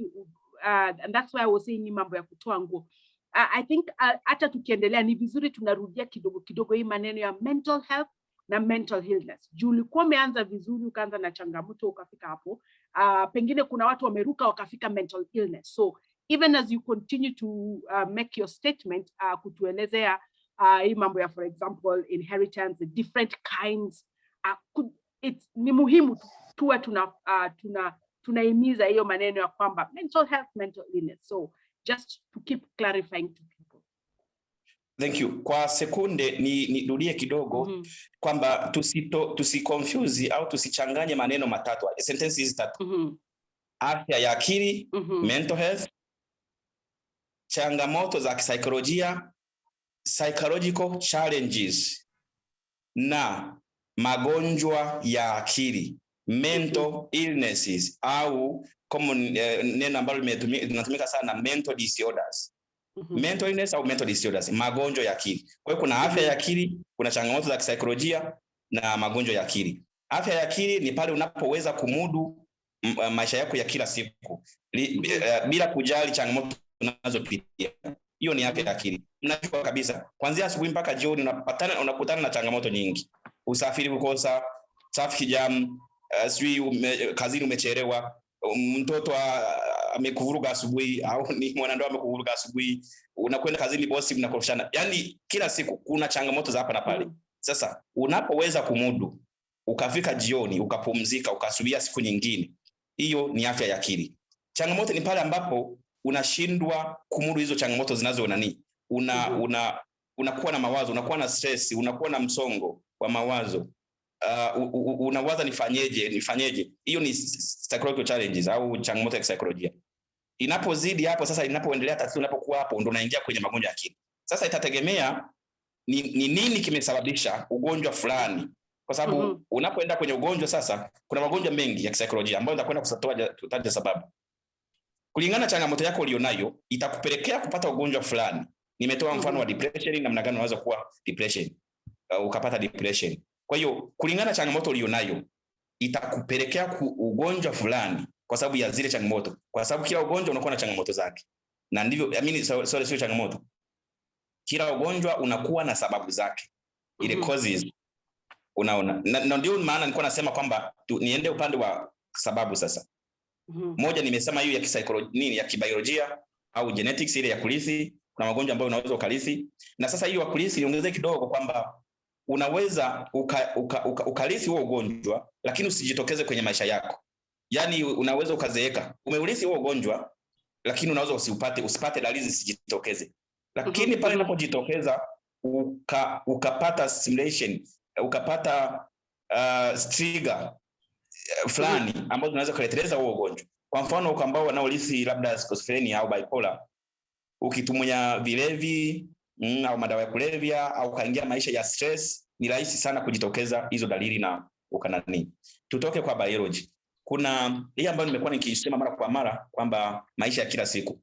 and that's why I was saying ni mambo ya kutoa nguo. I think hata tukiendelea ni vizuri tunarudia kidogo kidogo hii maneno ya mental health na mental illness. Juu ulikuwa umeanza vizuri, ukaanza na changamoto ukafika hapo. Pengine kuna watu wameruka wakafika mental illness. So even as you continue to make your statement, kutuelezea hii mambo ya, for example, inheritance, the different kinds, ni muhimu tuwe tunahimiza hiyo maneno ya kwamba mental health, mental illness. So just to keep clarifying to people. Thank you. Kwa sekunde nirudie kidogo kwamba tusiconfuse au tusichanganye maneno matatu. Sentences tatu. Afya ya akili, mental health, changamoto za kisaikolojia, psychological challenges, na magonjwa ya akili, mental illnesses, au common neno ambalo linatumika sana, mental disorders. Mental illness au mental disorders, magonjwa ya akili. Kwa hiyo kuna afya ya akili, kuna changamoto za kisaikolojia na magonjwa ya akili. Afya ya akili ni pale unapoweza kumudu maisha yako ya kila siku bila kujali changamoto unazopitia. Hiyo ni afya ya akili. Unajua kabisa kuanzia asubuhi mpaka jioni unakutana na changamoto nyingi. Usafiri kukosa, traffic jam, kazini umechelewa, mtoto amekuvuruga asubuhi, au ni mwanandoa amekuvuruga asubuhi, unakwenda kazini bosi mnakorofishana. Yaani kila siku kuna changamoto za hapa na pale. Sasa unapoweza kumudu, ukafika jioni, ukapumzika, ukasubiria siku nyingine, hiyo ni afya ya akili. Changamoto ni pale ambapo unashindwa kumudu hizo changamoto unakuwa na mawazo, unakuwa na stress, unakuwa na msongo wa mawazo. Unawaza nifanyeje. Hiyo ni psychological challenges au changamoto ya kisaikolojia. Inapozidi hapo sasa, inapoendelea tatizo, unapokuwa hapo, ndo unaingia kwenye magonjwa ya akili. Sasa itategemea ni nini kimesababisha ugonjwa fulani, kwa sababu unapoenda kwenye ugonjwa sasa, kuna magonjwa mengi ya kisaikolojia ambayo nitakwenda kutaja sababu. Kulingana changamoto yako ulionayo itakupelekea kupata ugonjwa fulani. Nimetoa mfano wa depression, namna gani unaweza kuwa depression, ukapata depression. Kwa hiyo kulingana changamoto ulionayo itakupelekea ugonjwa fulani kwa sababu ya zile changamoto, kwa sababu kila ugonjwa unakuwa na changamoto zake. Na ndivyo sio changamoto. Kila ugonjwa unakuwa na sababu zake. Ile causes, unaona. Na ndio maana nilikuwa nasema kwamba niende upande wa sababu sasa. Moja nimesema hiyo ya kisaikolojia, ya kibiolojia au genetics, ile ya kurithi. Kuna magonjwa ambayo unaweza ukarithi. Na sasa hiyo ya kurithi niongezee kidogo kwamba unaweza ukarithi huo ugonjwa lakini usijitokeze kwenye maisha yako. Yaani unaweza ukazeeka, umeurithi huo ugonjwa lakini unaweza usipate dalili zisijitokeze. Lakini pale unapojitokeza ukapata stimulation, ukapata trigger fulani ambazo zinaweza kuleteleza huo ugonjwa. Kwa mfano ambao wanaorithi labda schizophrenia au bipolar, ukitumia vilevi au madawa ya kulevya au kaingia maisha ya stress, ni rahisi sana kujitokeza hizo dalili na ukanani. Tutoke kwa biology. Kuna hii ambayo nimekuwa nikisema mara kwa mara kwamba maisha ya kila siku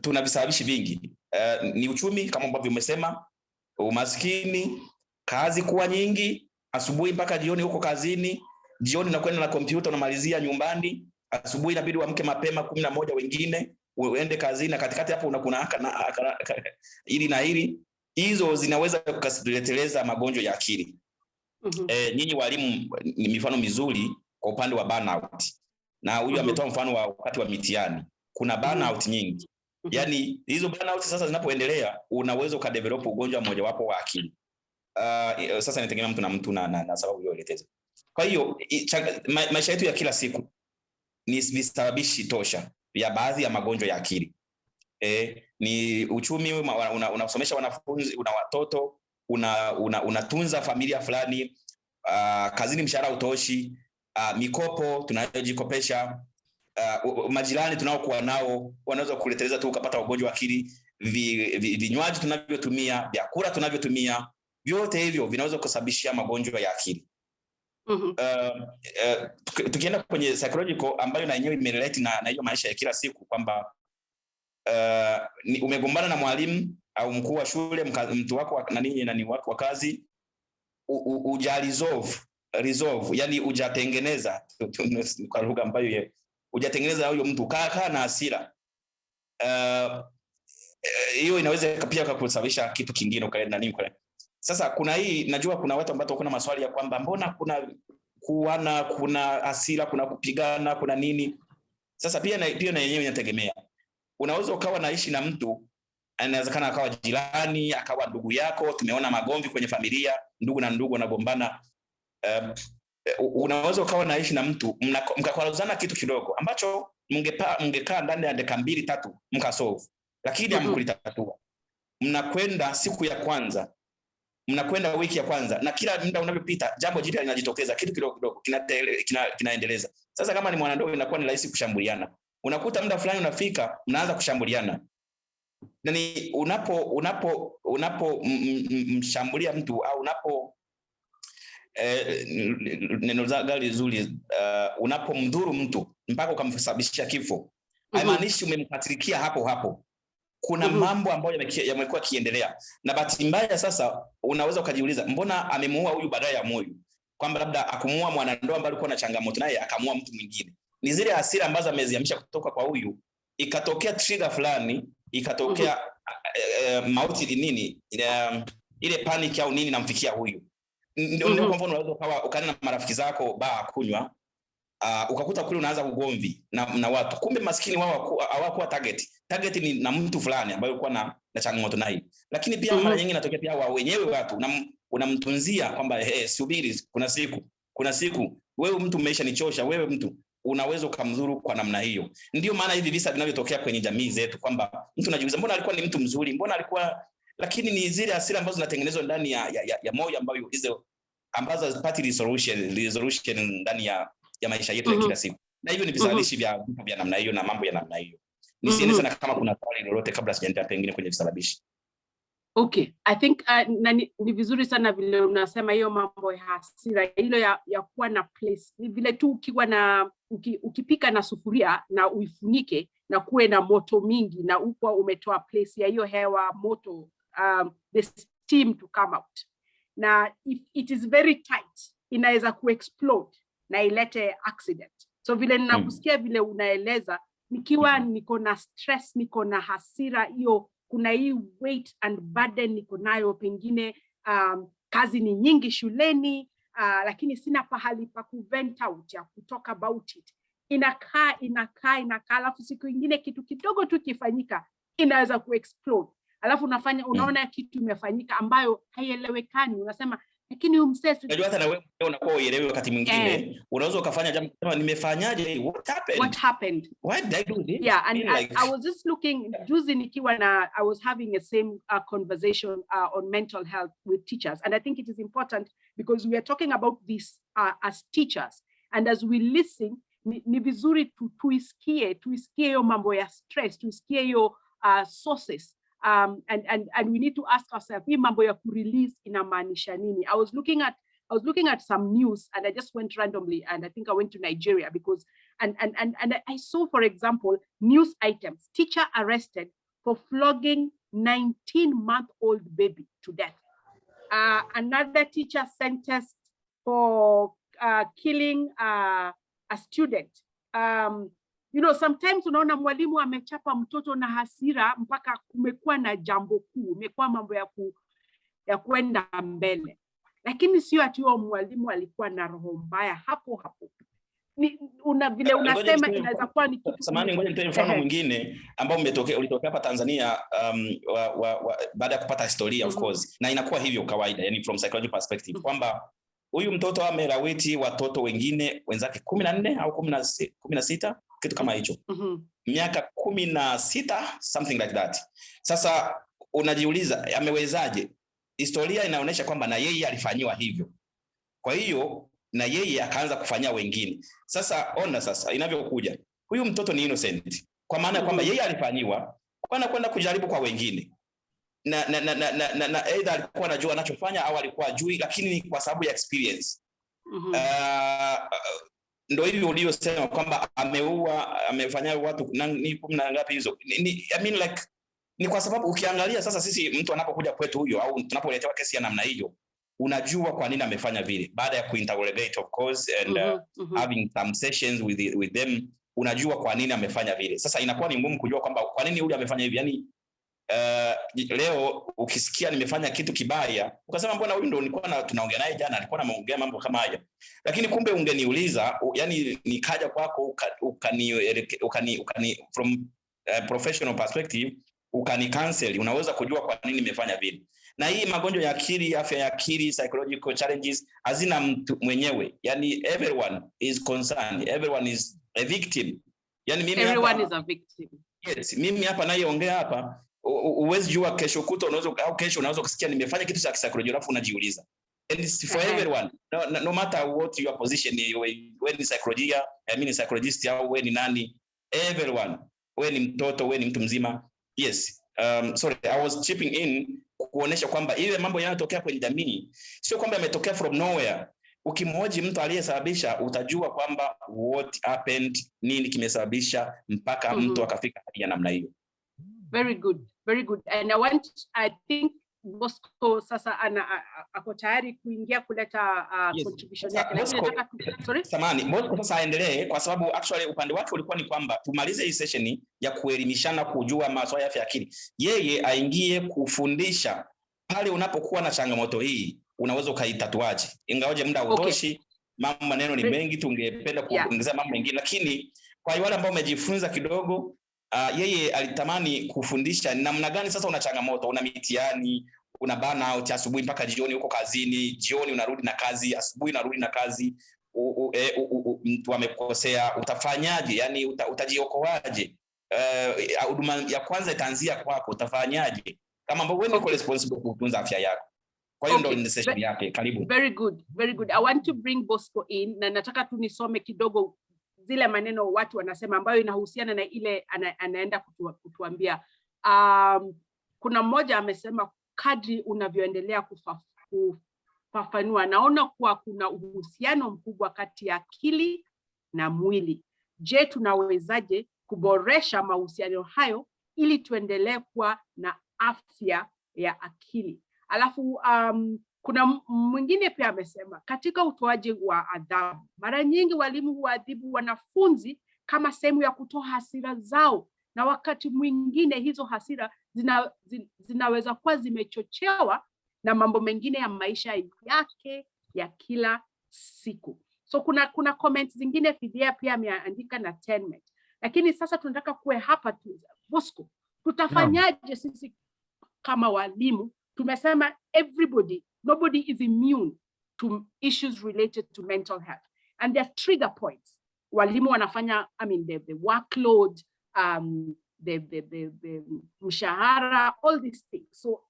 tuna visababishi vingi. Ni uchumi kama ambavyo umesema, umaskini, kazi kuwa nyingi, asubuhi mpaka jioni huko kazini, jioni unakwenda na kompyuta unamalizia nyumbani, asubuhi inabidi uamke mapema 11 wengine uende kazini, na katikati hapo unakuna ili na hili. Hizo zinaweza kuleteleza magonjwa ya akili. Nyinyi walimu ni mifano mizuri kwa upande wa burnout. Na huyu ametoa mfano wa wakati wa mitihani. Kuna burnout nyingi. Yani hizo burnout sasa zinapoendelea unaweza ukadevelop ugonjwa mmoja wapo wa akili. Sasa inategemea mtu na mtu na sababu iliyoelekeza. Kwa hiyo maisha yetu ya kila siku ni visababishi tosha vya baadhi ya magonjwa ya akili. Ni uchumi, unasomesha wanafunzi, una watoto, unatunza familia fulani, kazini mshahara utoshi, mikopo tunayojikopesha, majirani tunaokuwa nao wanaweza kuleteleza tu ukapata ugonjwa wa akili, vinywaji tunavyotumia, vyakula tunavyotumia, vyote hivyo vinaweza kusababisha magonjwa ya akili. Tukienda kwenye psychological ambayo na yenyewe imerelate na hiyo maisha ya kila siku kwamba umegombana na mwalimu au mkuu wa shule, mtu wako nani wako wa kazi, resolve, yani hujatengeneza kwa lugha ambayo hujatengeneza huyo mtu kaa na hasira, hiyo inaweza pia kusababisha kitu kingine ukaenda nini kwa. Sasa kuna hii, najua kuna watu ambao kuna maswali ya kwamba mbona kuna hasira, kuna kupigana, kuna nini. Sasa pia na yenyewe inategemea. Unaweza ukawa naishi na mtu, inawezekana akawa jirani, akawa ndugu yako, tumeona magomvi kwenye familia, ndugu na ndugu wanagombana. Unaweza ukawa naishi na mtu, mkakwaruzana kitu kidogo ambacho mngekaa ndani ya dakika 2-3 mkasolve, lakini hamkulitatua. Mnakwenda siku ya kwanza, mnakwenda wiki ya kwanza, na kila muda unavyopita jambo jipya linajitokeza, kitu kidogo kinaendeleza. Sasa kama ni mwanandoa inakuwa ni rahisi kushambuliana. Unakuta muda fulani unafika mnaanza kushambuliana. Yaani unapo mshambulia mtu au neno gani zuri, unapomdhuru mtu mpaka ukamsababishia kifo, haimaanishi umemkatilikia hapo. Kuna mambo ambayo yamekuwa kiendelea, na bahati mbaya sasa unaweza ukajiuliza mbona amemuua huyu baadaye ya moyo, kwamba labda akumuua mwanandoa ambaye alikuwa na changamoto naye akamuua mtu mwingine. Ni zile hasira ambazo ameziamisha kutoka kwa huyu, ikatokea trigger fulani, ikatokea mauti nini, ile panic au nini namfikia huyu. Ndio kwa mfano unaweza ukaenda na marafiki zako baa kunywa, ukakuta kule unaanza ugomvi na watu, kumbe maskini wao hawakuwa target ni na mtu fulani ambaye alikuwa na changamoto naye. Lakini pia mara nyingi inatokea pia wao wenyewe watu unamtunzia kwamba subiri, kuna siku wewe mtu umeshanichosha, wewe mtu unaweza kumdhuru kwa namna hiyo. Ndio maana hivi visa vinavyotokea kwenye jamii zetu kwamba mtu anajiuliza mbona alikuwa ni mtu mzuri, mbona alikuwa, lakini ni zile hasira ambazo zinatengenezwa ndani ya moyo ambazo hazipati resolution ndani ya maisha yetu ya kila siku. Na hivyo ni visababishi vya namna hiyo na mambo ya namna hiyo. Nisiende sana kama kuna swali lolote kabla sijaendelea pengine kwenye visababishi. Okay, I think ni vizuri sana vile unasema hiyo mambo ya hasira, hilo ya kuwa na place. Ni vile tu ukiwa ukipika na sufuria na uifunike na kuwe na moto mingi na uko umetoa place ya hiyo hewa moto, the steam to come out. Na if it is very tight, inaweza kuexplode na ilete accident. So vile ninakusikia vile unaeleza, nikiwa niko na stress, niko na hasira, hiyo kuna hii weight and burden niko nayo, pengine kazi ni nyingi shuleni, lakini sina pahali pa kuvent out, ya kutalk about it. Inakaa, alafu siku nyingine kitu kidogo tu kifanyika inaweza kuexplode. Alafu unaona kitu imefanyika ambayo haielewekani, unasema lakini umsesi. Unajua hata na wewe unakuwa uelewi wakati mwingine, unaweza ukafanya jambo kama nimefanyaje, what happened, why did I do this? Yeah, and I was just looking juzi nikiwa I was having a same conversation on mental health with teachers, and I think it is important because we are talking about this as teachers, and as we listen ni vizuri tuisikie hiyo mambo ya stress, tuisikie hiyo sources. And we need to ask ourselves, hii mambo ya kurelease inamaanisha nini? I was looking at some news, and I just went randomly, and I think I went to Nigeria because and I saw, for example, news items: teacher arrested for flogging 19-month-old baby to death. Another teacher sentenced for killing a student. You know, sometimes unaona mwalimu amechapa mtoto na hasira mpaka kumekuwa na jambo kuu, umekuwa mambo ya kwenda mbele. Lakini sio ati huyo mwalimu alikuwa na roho mbaya hapo. vile unasema inaweza kuwa ni kitu. Samahani, ngoja nitoe mfano mwingine ambao ulitokea hapa Tanzania baada ya kupata historia of course, na inakuwa hivyo kawaida, yani from psychology perspective, kwamba huyu mtoto amelawiti watoto wengine wenzake 14 au 16 kitu kama hicho, miaka 16 something like that. Sasa unajiuliza amewezaje? Historia inaonyesha kwamba na yeye alifanyiwa hivyo, kwa hiyo na yeye akaanza kufanyia wengine. Sasa ona sasa inavyokuja, huyu mtoto ni innocent kwa maana ya kwamba yeye alifanyiwa, kwa anakwenda kujaribu kwa wengine, na either alikuwa anajua anachofanya au alikuwa ajui, lakini ni kwa sababu ya experience. Ndio hivyo uliosema kwamba amefanya watu ni 10 ngapi hizo, I mean like ni kwa sababu ukiangalia sasa, sisi mtu anapokuja kwetu huyo au tunapoletewa kesi ya namna hiyo, unajua kwa nini amefanya vile baada ya kuinterrogate of course and having some sessions with them, unajua kwa nini amefanya vile. Sasa inakuwa ni ngumu kujua kwamba kwa nini huyu amefanya hivi. Yani leo ukisikia nimefanya kitu kibaya ukasema mbona huyu ndo nilikuwa tunaongea naye jana alikuwa anaongea mambo kama haya, lakini kumbe ungeniuliza, yani nikaja kwako ukani from professional perspective ukani cancel, unaweza kujua kwa nini nimefanya vile. Na hii magonjwa ya akili, afya ya akili, psychological challenges hazina mtu mwenyewe, yani everyone is concerned, everyone is a victim. Yani mimi everyone is a victim. Yes, mimi hapa nayeongea hapa, uwezi jua kesho kuto unaweza kusikia nimefanya kitu cha psychology alafu unajiuliza. And it's for everyone, no matter what your position, when ni psychology, I mean psychologist au when ni nani, everyone, when ni mtoto, when ni mtu mzima. Yes, sorry, I was chipping in kuonesha kwamba ile mambo yanayotokea kwenye jamii sio kwamba yametokea from nowhere. Ukimhoji mtu aliyesababisha utajua kwamba what happened, nini kimesababisha mpaka mtu akafika hadi namna hiyo. Very good, very good. And I think Bosco sasa ako tayari kuingia kuleta contribution yake. Sorry? Samani, Bosco sasa aendelee kwa sababu actually upande wake ulikuwa ni kwamba tumalize hii session ya kuelimishana kujua masuala ya afya ya akili. Yeye aingie kufundisha pale unapokuwa na changamoto hii unaweza ukaitatuaje. Ingawaje muda utoshi, maneno ni mengi, tungependa kuongezea mambo mengine, lakini kwa wale ambao wamejifunza kidogo, yeye alitamani kufundisha namna gani sasa una changamoto, una mitihani, una burnout, asubuhi mpaka jioni uko kazini, jioni unarudi na kazi, asubuhi unarudi na kazi, mtu amekosea, utafanyaje? Yani utajiokoaje? Huduma ya kwanza itaanzia kwako, utafanyaje? Kama ambao wewe uko responsible kutunza afya yako. Kwa hiyo ndio session yake. Karibu. Very good, very good. I want to bring Bosco in, na nataka tu nisome kidogo zile maneno watu wanasema ambayo inahusiana na ile anaenda kutuambia. Kuna mmoja amesema kadri unavyoendelea kufafanua naona kuwa kuna uhusiano mkubwa kati ya akili na mwili. Je, tunawezaje kuboresha mahusiano hayo ili tuendelee kuwa na afya ya akili? Alafu kuna mwingine pia amesema katika utoaji wa adhabu, mara nyingi walimu huadhibu wanafunzi kama sehemu ya kutoa hasira zao, na wakati mwingine hizo hasira zinaweza kuwa zimechochewa na mambo mengine ya maisha yake ya kila siku. So kuna comments zingine Fidia pia ameandika na tenement. Lakini sasa tunataka kuwe hapa tu Bosco, tutafanyaje sisi kama walimu? Tumesema nobody is immune to issues related to mental health, and there are trigger points. Walimu wanafanya, the workload, the mshahara, all these things. So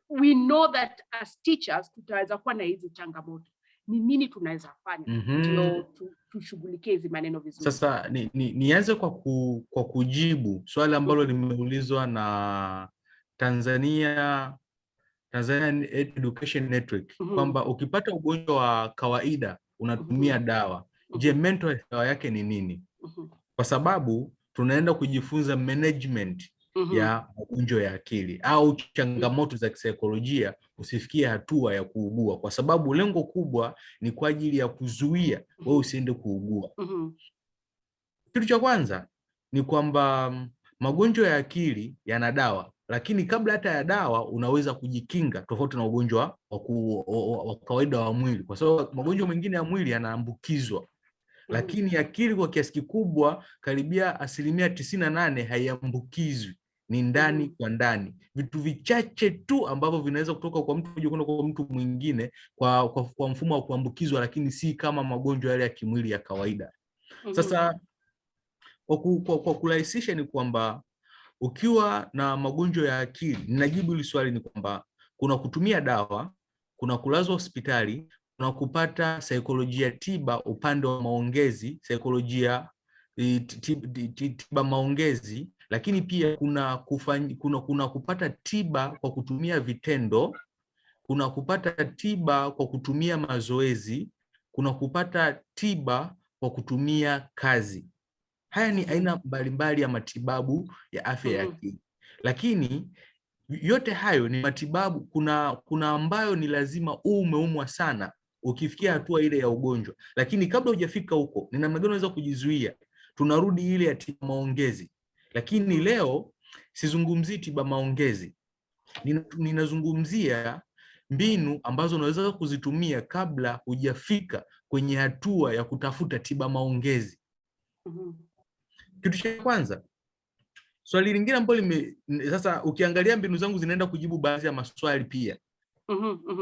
we know that as teachers tutaweza kuwa na hizi changamoto. Ni nini tunaweza fanya ndio tushughulikie hizi maneno vizuri? Sasa nianze kwa kujibu swali ambalo limeulizwa na Tanzania Education Network kwamba ukipata ugonjwa wa kawaida unatumia dawa. Je, mental health dawa yake ni nini? Kwa sababu tunaenda kujifunza management ya magonjwa ya akili au changamoto za kisaikolojia usifikie hatua ya kuugua, kwa sababu lengo kubwa ni kwa ajili ya kuzuia wewe usiende kuugua. Kitu cha kwanza ni kwamba magonjwa ya akili yana dawa, lakini kabla hata ya dawa unaweza kujikinga, tofauti na ugonjwa wa kawaida wa mwili, kwa sababu magonjwa mengine ya mwili yanaambukizwa. lakini akili kwa kiasi kikubwa karibia 98% haiambukizwi, ni ndani kwa ndani. Vitu vichache tu ambavyo vinaweza kutoka kwa mtu mmoja kwenda kwa mtu mwingine kwa mfumo wa kuambukizwa, lakini si kama magonjwa yale ya kimwili ya kawaida. Sasa kwa kurahisisha ni kwamba ukiwa na magonjwa ya akili, ninajibu hili swali ni kwamba kuna kutumia dawa, kuna kulazwa hospitali, kuna kupata saikolojia tiba upande wa maongezi, saikolojia tiba maongezi, lakini pia kuna kupata tiba kwa kutumia vitendo, kuna kupata tiba kwa kutumia mazoezi, kuna kupata tiba kwa kutumia kazi. Haya ni aina mbalimbali ya matibabu ya afya ya akili. Lakini yote hayo ni matibabu, kuna ambayo ni lazima umeumwa sana ukifikia hatua ile ya ugonjwa. Lakini kabla hujafika huko, ni namna gani unaweza kujizuia? Tunarudi ile ya tiba maongezi. Lakini leo sizungumzii tiba maongezi. Ninazungumzia mbinu ambazo unaweza kuzitumia kabla hujafika kwenye hatua ya kutafuta tiba maongezi. Kitu cha kwanza, swali lingine ambalo sasa ukiangalia mbinu zangu zinaenda kujibu baadhi ya maswali pia.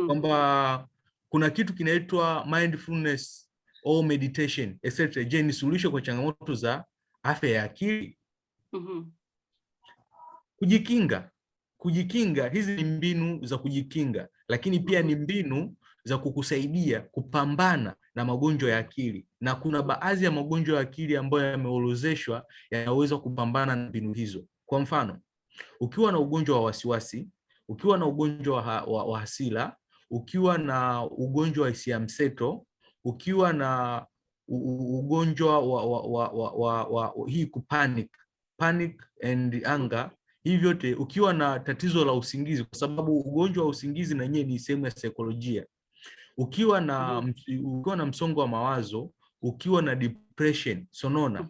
Kwamba kuna kitu kinaitwa mindfulness au meditation etc. Je, ni suluhisho kwa changamoto za afya ya akili? Kujikinga, hizi ni mbinu za kujikinga, lakini pia ni mbinu za kukusaidia kupambana na magonjwa ya akili, na kuna baadhi ya magonjwa ya akili ambayo yameorodheshwa yanaweza kupambana na mbinu hizo. Kwa mfano, ukiwa na ugonjwa wa wasiwasi, ukiwa na ugonjwa wa hasira, ukiwa na ugonjwa wa hisia mseto, ukiwa na ugonjwa wa hii panic and anger, hivi vyote, ukiwa na tatizo la usingizi, kwa sababu ugonjwa wa usingizi na yenyewe ni sehemu ya saikolojia, ukiwa na msongo wa mawazo, ukiwa na depression, sonona,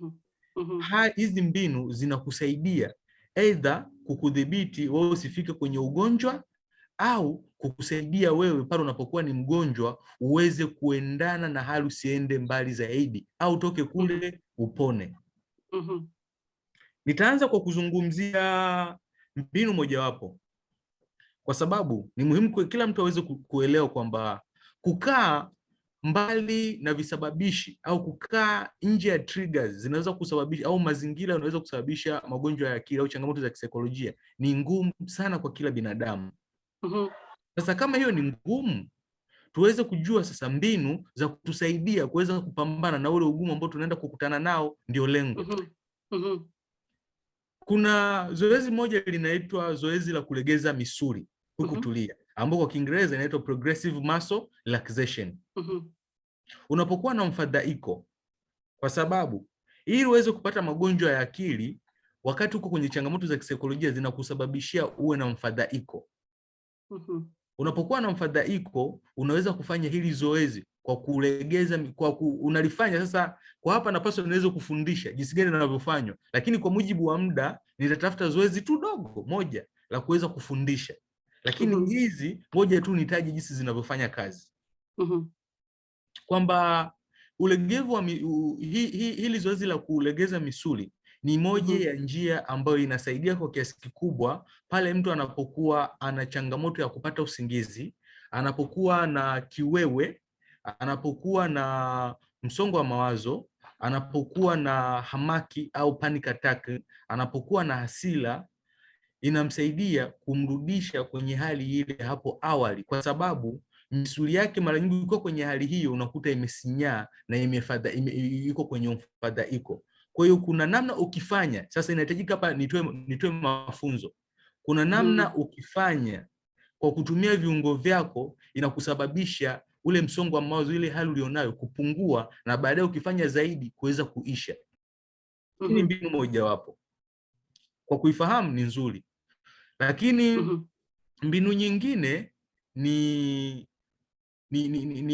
hizi mbinu zinakusaidia either kukudhibiti wewe usifike kwenye ugonjwa, au kukusaidia wewe pale unapokuwa ni mgonjwa uweze kuendana na hali, usiende mbali zaidi au toke kule upone. Nitaanza kwa kuzungumzia mbinu mojawapo, kwa sababu ni muhimu kila mtu aweze kuelewa kwamba kukaa mbali na visababishi au kukaa nje ya triggers zinaweza kusababisha, au mazingira yanaweza kusababisha magonjwa ya akili au changamoto za kisaikolojia ni ngumu sana kwa kila binadamu. Sasa kama hiyo ni ngumu, tuweze kujua sasa mbinu za kutusaidia kuweza kupambana na ule ugumu ambao tunaenda kukutana nao, ndio lengo. Kuna zoezi moja linaitwa zoezi la kulegeza misuli huku tulia, ambao kwa Kiingereza inaitwa progressive muscle relaxation. Unapokuwa na mfadhaiko, kwa sababu ili uweze kupata magonjwa ya akili wakati uko kwenye changamoto za kisaikolojia zinakusababishia uwe na mfadhaiko. Unapokuwa na mfadhaiko, unaweza kufanya hili zoezi kwa kulegeza, unalifanya sasa. Kwa hapa napaswa niweze kufundisha jinsi gani linavyofanywa, lakini kwa mujibu wa muda nitatafuta zoezi tu dogo moja la kuweza kufundisha, lakini hizi moja tu nitaje jinsi zinavyofanya kazi. Kwamba ulegevu wa hili zoezi la kulegeza misuli ni moja ya njia ambayo inasaidia kwa kiasi kikubwa pale mtu anapokuwa ana changamoto ya kupata usingizi, anapokuwa na kiwewe, anapokuwa na msongo wa mawazo, anapokuwa na hamaki au panic attack, anapokuwa na hasira. Inamsaidia kumrudisha kwenye hali ile hapo awali, kwa sababu misuli yake mara nyingi iko kwenye hali hiyo, unakuta imesinyaa na iko kwenye mfadhaiko. Kwa hiyo kuna namna ukifanya, sasa inahitajika hapa nitoe mafunzo. Kuna namna ukifanya kwa kutumia viungo vyako inakusababisha ule msongo wa mawazo, ile hali ulionayo kupungua, na baadaye ukifanya zaidi kuweza kuisha. Hii ni mbinu mojawapo. Kwa kuifahamu ni nzuri, lakini mbinu nyingine ni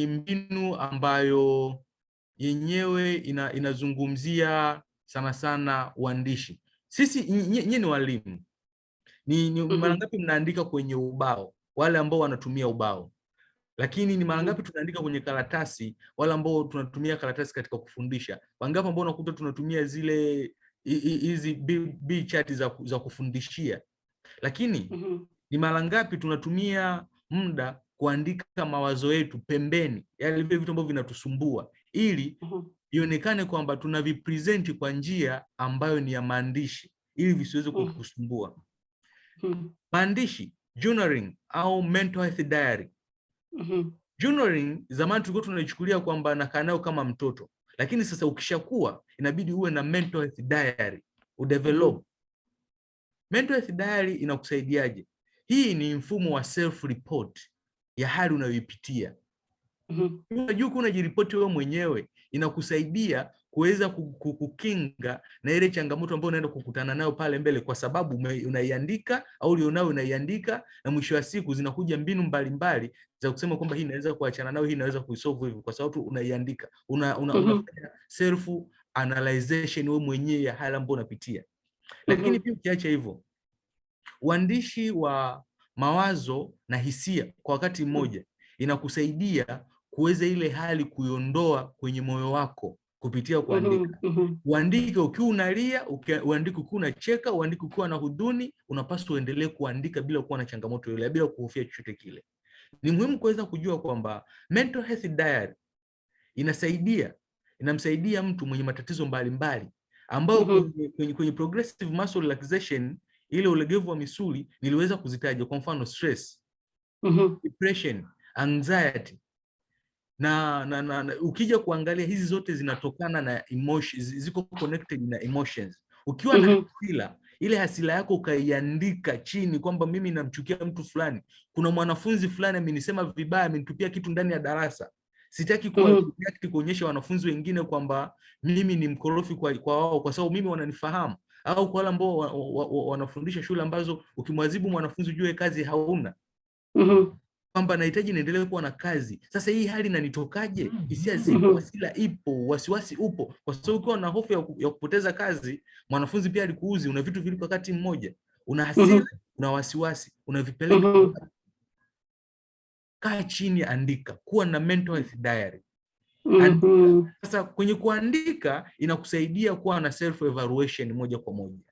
mbinu ambayo yenyewe inazungumzia sana sana uandishi. Sisi nyinyi ni walimu, ni mara ngapi mnaandika kwenye ubao, wale ambao wanatumia ubao? Lakini ni mara ngapi tunaandika kwenye karatasi, wala ambao tunatumia karatasi katika kufundisha? Wangapi ambao unakuta tunatumia zile hizi B chart za kufundishia? Lakini ni mara ngapi tunatumia muda kuandika mawazo yetu pembeni, yale vitu ambavyo vinatusumbua, ili ionekane kwamba tunavipresent kwa njia ambayo ni ya maandishi, ili visiweze kukusumbua. Maandishi, journaling au mental health diary. Journaling zamani tulikuwa tunaichukulia kwamba nakaa nayo kama mtoto, lakini sasa ukishakuwa inabidi uwe na mental health diary, udevelop. Mental health diary inakusaidiaje? Hii ni mfumo wa self report ya hali unayoipitia. Unajua unajiripoti wewe mwenyewe, inakusaidia kuweza kukinga na ile changamoto ambayo unaenda kukutana nayo pale mbele, kwa sababu unaiandika au ulionao unaiandika, na mwisho wa siku zinakuja mbinu mbalimbali za kusema kwamba hii inaweza kuachana nayo, hii inaweza kuisolve hivi, kwa sababu unaiandika. Unafanya self analyzation wewe mwenyewe ya hali ambayo unapitia. Lakini pia ukiacha hivyo, uandishi wa mawazo na hisia kwa wakati mmoja inakusaidia kuweza ile hali kuiondoa kwenye moyo wako kupitia kuandika. Uandike ukiwa unalia, uandike ukiwa unacheka, uandike ukiwa na huzuni, unapaswa uendelee kuandika bila kuwa na changamoto ile, bila kuhofia chochote kile. Ni muhimu kuweza kujua kwamba mental health diary inamsaidia mtu mwenye matatizo mbalimbali ambao kwenye progressive muscle relaxation, ile ulegevu wa misuli niliweza kuzitaja, kwa mfano stress, depression, anxiety, na ukija kuangalia hizi zote zinatokana na emotions, ziko connected na emotions. Ukiwa na hasira, ile hasira yako ukaiandika chini kwamba mimi namchukia mtu fulani, kuna mwanafunzi fulani amenisema vibaya, amenitupia kitu ndani ya darasa, sitaki kuonyesha wanafunzi wengine kwamba mimi ni mkorofi kwa wao, kwa sababu mimi wananifahamu. Au kwa wale ambao wanafundisha shule ambazo ukimwadhibu mwanafunzi ujue kazi hauna, kwamba nahitaji niendelee kuwa na kazi. Sasa hii hali inanitokaje? Hisia zipo, hasira ipo, wasiwasi upo, kwa sababu ukiwa na hofu ya kupoteza kazi, mwanafunzi pia alikuuzi, una vitu viliko wakati mmoja, una hasira, una wasiwasi, unavipeleka. Kaa chini, andika, kuwa na mental health diary. Sasa kwenye kuandika inakusaidia kuwa na self evaluation moja kwa moja,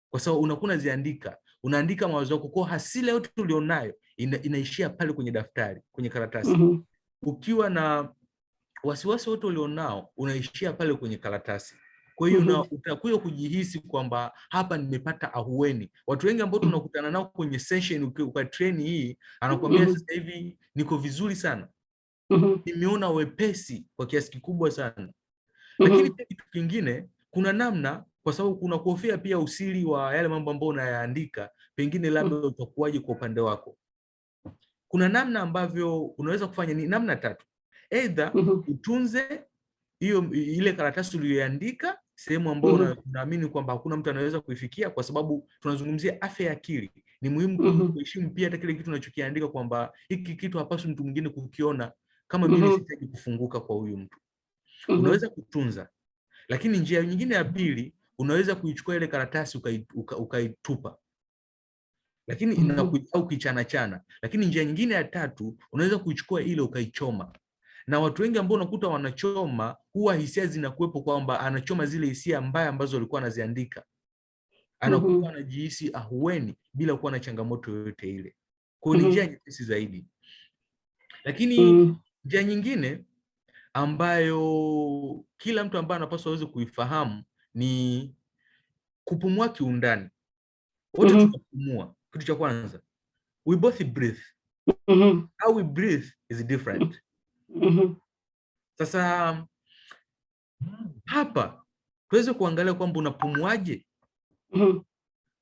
kwa sababu unakuwa unaziandika, unaandika mawazo yako, kwa hasira yote ulionayo inaishia pale kwenye daftari, kwenye karatasi. Ukiwa na wasiwasi wote ulionao unaishia pale kwenye karatasi. Kwa hiyo utakuja kujihisi kwamba hapa nimepata ahueni. Watu wengi ambao tunakutana nao kwenye session kwa train hii, anakuambia sasa hivi niko vizuri sana, nimeona wepesi kwa kiasi kikubwa sana. Lakini kitu kingine, kuna namna, kwa sababu kuna kuhofia pia usiri wa yale mambo ambayo unayaandika, pengine labda utakuwaje kwa upande wako. Kuna namna ambavyo unaweza kufanya, ni namna tatu. Either utunze ile karatasi uliyoandika sehemu ambayo unaamini kwamba hakuna mtu anaweza kuifikia, kwa sababu tunazungumzia afya ya akili. Ni muhimu kuheshimu pia hata kile kitu unachokiandika, kwamba hiki kitu hapaswi mtu mwingine kukiona, kama mimi sitaki kufunguka kwa huyu mtu. Unaweza kutunza. Lakini njia nyingine ya pili, unaweza kuichukua ile karatasi ukaitupa, lakini au kuichana. Lakini njia nyingine ya tatu, unaweza kuichukua ile ukaichoma. Na watu wengi ambao unakuta wanachoma, huwa hisia zinakuwepo kwamba anachoma zile hisia mbaya ambazo alikuwa anaziandika. Anakuwa anajihisi ahueni bila kuwa na changamoto yoyote ile. Kwa hiyo ni njia nyepesi zaidi. Lakini njia nyingine ambayo kila mtu ambaye anapaswa aweze kuifahamu ni kupumua kiundani. Wote tunapumua. Kitu cha kwanza, we both breathe. How we breathe is different. Sasa hapa tuweze kuangalia kwamba unapumuaje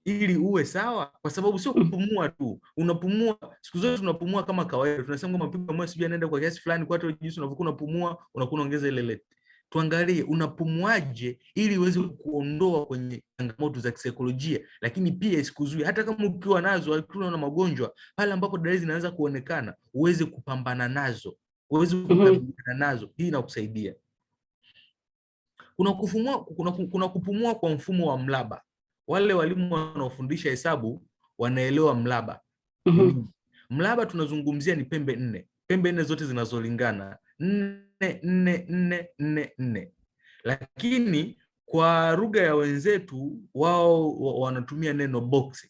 ili uwe sawa, kwa sababu sio kupumua tu. Unapumua siku zote, tunapumua kama kawaida, tunasema kwamba mapigo ya moyo sijui anaenda kwa kiasi fulani, kwa hata jinsi unavyokuwa unapumua unakuwa unaongeza ile rate. Tuangalie unapumuaje ili uweze kuondoa kwenye changamoto za kisaikolojia, lakini pia isikuzuie hata kama ukiwa nazo, ukiwa na magonjwa, pale ambapo dalili zinaanza kuonekana uweze kupambana nazo, uweze kukabiliana nazo. Hii inakusaidia. Kuna kupumua kwa mfumo wa mraba. Wale walimu wanaofundisha hesabu wanaelewa mraba. Mraba tunazungumzia ni pembe 4. pembe nne zote zinazolingana 4 4 4 4 4. Lakini kwa lugha ya wenzetu wao wanatumia neno box,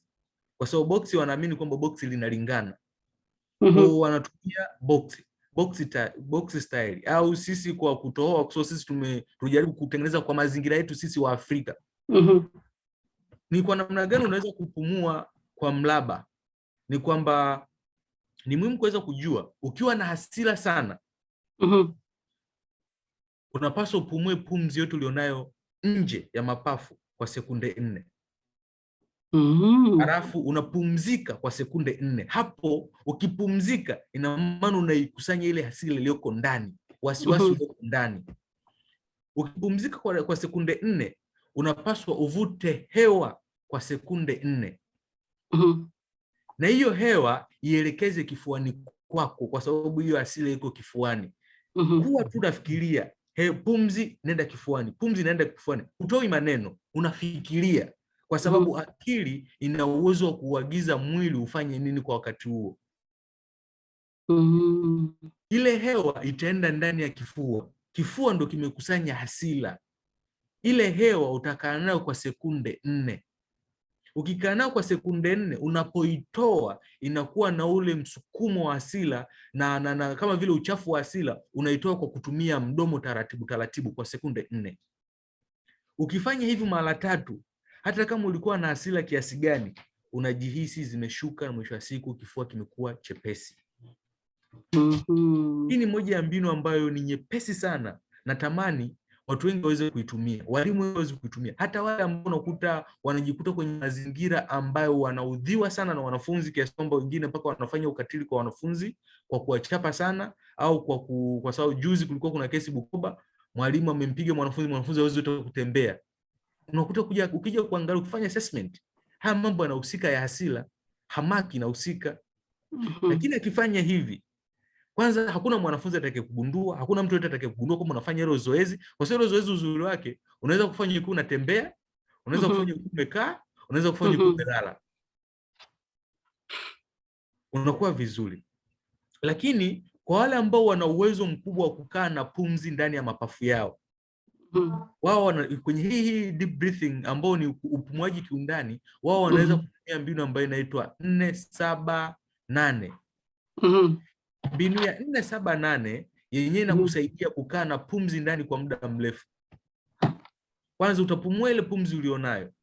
kwa sababu box wanaamini kwamba box linalingana. Kwa wanatumia box style, au sisi kwa kutoa, kwa sisi tujaribu kutengeneza kwa mazingira yetu sisi wa Afrika. Ni kwa namna gani unaweza kupumua kwa mraba? Ni kwamba ni muhimu kuweza kujua ukiwa na hasira sana, unapaswa upumue pumzi yote ulionayo nje ya mapafu kwa sekunde 4. Halafu unapumzika kwa sekunde 4. Hapo ukipumzika, ina maana unaikusanya ile hasira iliyoko ndani, wasiwasi ulioko ndani. Ukipumzika kwa sekunde 4, unapaswa uvute hewa kwa sekunde 4. Na hiyo hewa ielekeze kifuani kwako, kwa sababu hiyo hasira iko kifuani. Kuwa tu unafikiria, pumzi nenda kifuani, pumzi naenda kifuani. Utoi maneno, unafikiria, kwa sababu akili ina uwezo wa kuagiza mwili ufanye nini kwa wakati huo. Ile hewa itaenda ndani ya kifua. Kifua ndo kimekusanya hasira. Ile hewa utakaa nayo kwa sekunde 4. Ukikaa nayo kwa sekunde 4, unapoitoa inakuwa na ule msukumo wa hasira na kama vile uchafu wa hasira, unaitoa kwa kutumia mdomo taratibu taratibu kwa sekunde 4. Ukifanya hivi mara 3, hata kama ulikuwa na hasira kiasi gani, unajihisi zimeshuka, na mwisho wa siku kifua kimekuwa chepesi. Hii ni moja ya mbinu ambayo ni nyepesi sana, natamani watu wengi waweze kuitumia, walimu wengi waweze kuitumia, hata wale ambao unakuta wanajikuta kwenye mazingira ambayo wanaudhiwa sana na wanafunzi, kiasi kwamba wengine mpaka wanafanya ukatili kwa wanafunzi kwa kuwachapa sana, au kwa sababu juzi kulikuwa kuna kesi Bukoba, mwalimu amempiga mwanafunzi hawezi kutembea. Unakuta ukija kuangalia, kufanya assessment, haya mambo yanahusika ya hasira, hamaki inahusika. Lakini akifanya hivi, kwanza hakuna mwanafunzi atakayekugundua, hakuna mtu yote atakayekugundua kama unafanya hilo zoezi. Kwa sababu hilo zoezi uzuri wake, unaweza kufanya ukiwa unatembea, unaweza kufanya ukiwa umekaa, unaweza kufanya ukiwa umelala. Unakuwa vizuri. Lakini kwa wale ambao wana uwezo mkubwa wa kukaa na pumzi ndani ya mapafu yao, wao kwenye hii deep breathing ambao ni upumuaji kiundani, wao wanaweza kutumia mbinu ambayo inaitwa 4-7-8. Mbinu ya 4-7-8 yenyewe inakusaidia kukaa na pumzi ndani kwa muda mrefu. Kwanza utapumua ile pumzi ulionayo,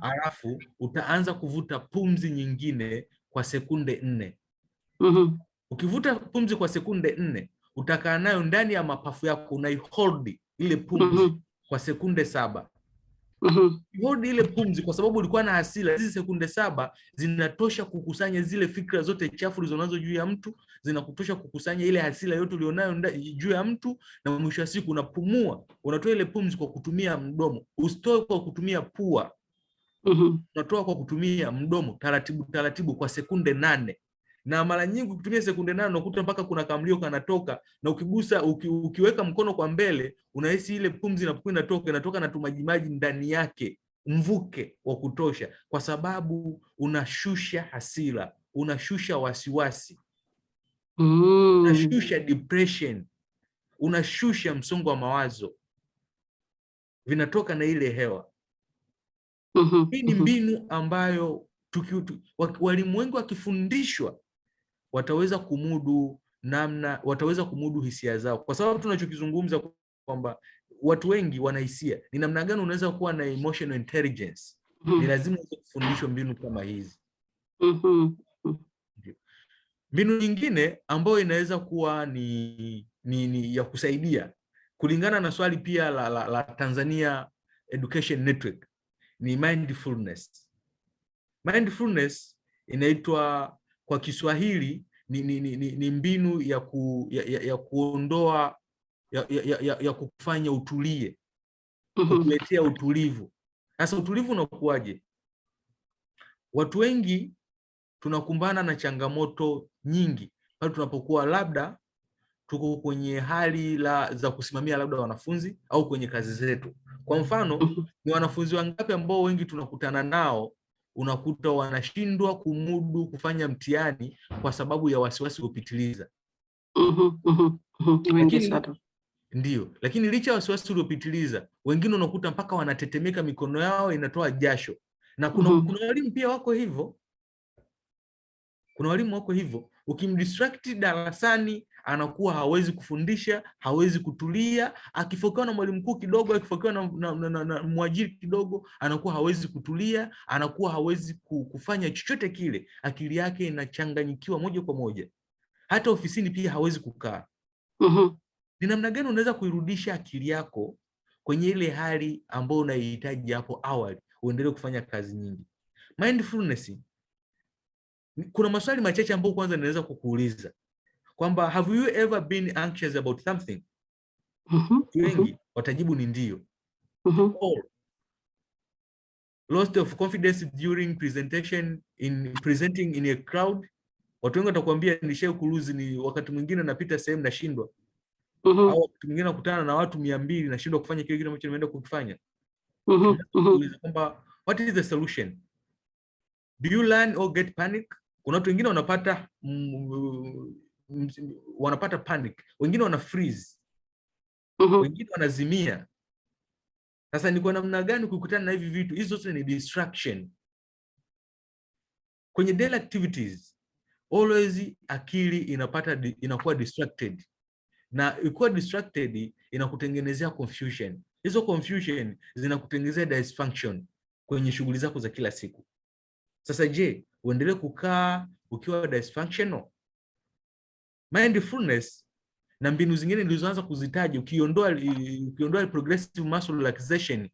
alafu utaanza kuvuta pumzi nyingine kwa sekunde 4. Ukivuta pumzi kwa sekunde 4, utakaa nayo ndani ya mapafu yako, unaihold ile pumzi kwa sekunde 7. Hold ile pumzi kwa sababu ulikuwa na hasira. Hizi sekunde 7 zinatosha kukusanya zile fikra zote chafu ulizonazo juu ya mtu, zinakutosha kukusanya ile hasira yote ulionayo juu ya mtu, na mwisho wa siku unapumua, unatoa ile pumzi kwa kutumia mdomo. Usitoe kwa kutumia pua. Unatoa kwa kutumia mdomo taratibu taratibu kwa sekunde 8. Na mara nyingi ukitumia sekunde 8 unakuta mpaka kuna kamlio kanatoka, na ukigusa ukiweka mkono kwa mbele, unahisi ile pumzi inapokuwa inatoka na tumajimaji ndani yake, mvuke wa kutosha, kwa sababu unashusha hasira, unashusha wasiwasi, unashusha depression, unashusha msongo wa mawazo, vinatoka na ile hewa. Hii ni mbinu ambayo walimu wengi wakifundishwa wataweza kumudu hisia zao, kwa sababu tunachokizungumza kwamba watu wengi wana hisia. Ni namna gani unaweza kuwa na emotional intelligence? Ni lazima kufundishwa mbinu kama hizi. Mbinu nyingine ambayo inaweza kuwa ni ya kusaidia, kulingana na swali pia la Tanzania Education Network, ni mindfulness. Mindfulness inaitwa kwa Kiswahili ni mbinu ya kuondoa ya kufanya utulie, kukuletea utulivu. Sasa utulivu unakuwaje? Watu wengi tunakumbana na changamoto nyingi pale tunapokuwa labda tuko kwenye hali za kusimamia labda wanafunzi au kwenye kazi zetu. Kwa mfano, ni wanafunzi wangapi ambao wengi tunakutana nao unakuta wanashindwa kumudu kufanya mtihani kwa sababu ya wasiwasi uliopitiliza. Ndio, lakini licha ya wasiwasi uliopitiliza, wengine unakuta mpaka wanatetemeka, mikono yao inatoa jasho. Na kuna walimu pia wako hivyo. Kuna walimu wako hivyo. Ukimdistract darasani, anakuwa hawezi kufundisha, hawezi kutulia. Akifokewa na mwalimu mkuu kidogo, akifokewa na mwajiri kidogo, anakuwa hawezi kutulia, anakuwa hawezi kufanya chochote kile. Akili yake inachanganyikiwa moja kwa moja. Hata ofisini pia hawezi kukaa. Ni namna gani unaweza kuirudisha akili yako kwenye ile hali ambayo unaihitaji hapo awali, uendelee kufanya kazi nyingi? Mindfulness, kuna maswali machache ambayo kwanza naweza kukuuliza kwamba have you ever been anxious about something? Wengi watajibu ni ndio. Loss of confidence during presenting in a crowd. Watu wengi watakwambia nishakuruzi, ni wakati mwingine napita sehemu nashindwa. Au wakati mwingine nakutana na watu 200 nashindwa kufanya kile kitu ambacho nimeenda kukifanya. Kuuliza kwamba what is the solution? Do you learn or get panic? Kuna watu wengine wanapata panic, wengine wana freeze, wengine wanazimia. Sasa ni kwa namna gani kukutana na hivi vitu? Hizo zote ni distraction. Kwenye daily activities, always akili inakuwa distracted. Na ikiwa distracted inakutengenezea confusion. Hizo confusion zinakutengenezea dysfunction kwenye shughuli zako za kila siku. Sasa je, uendelee kukaa ukiwa dysfunctional? Mindfulness na mbinu zingine nilizoanza kuzitaja, ukiondoa progressive muscle relaxation,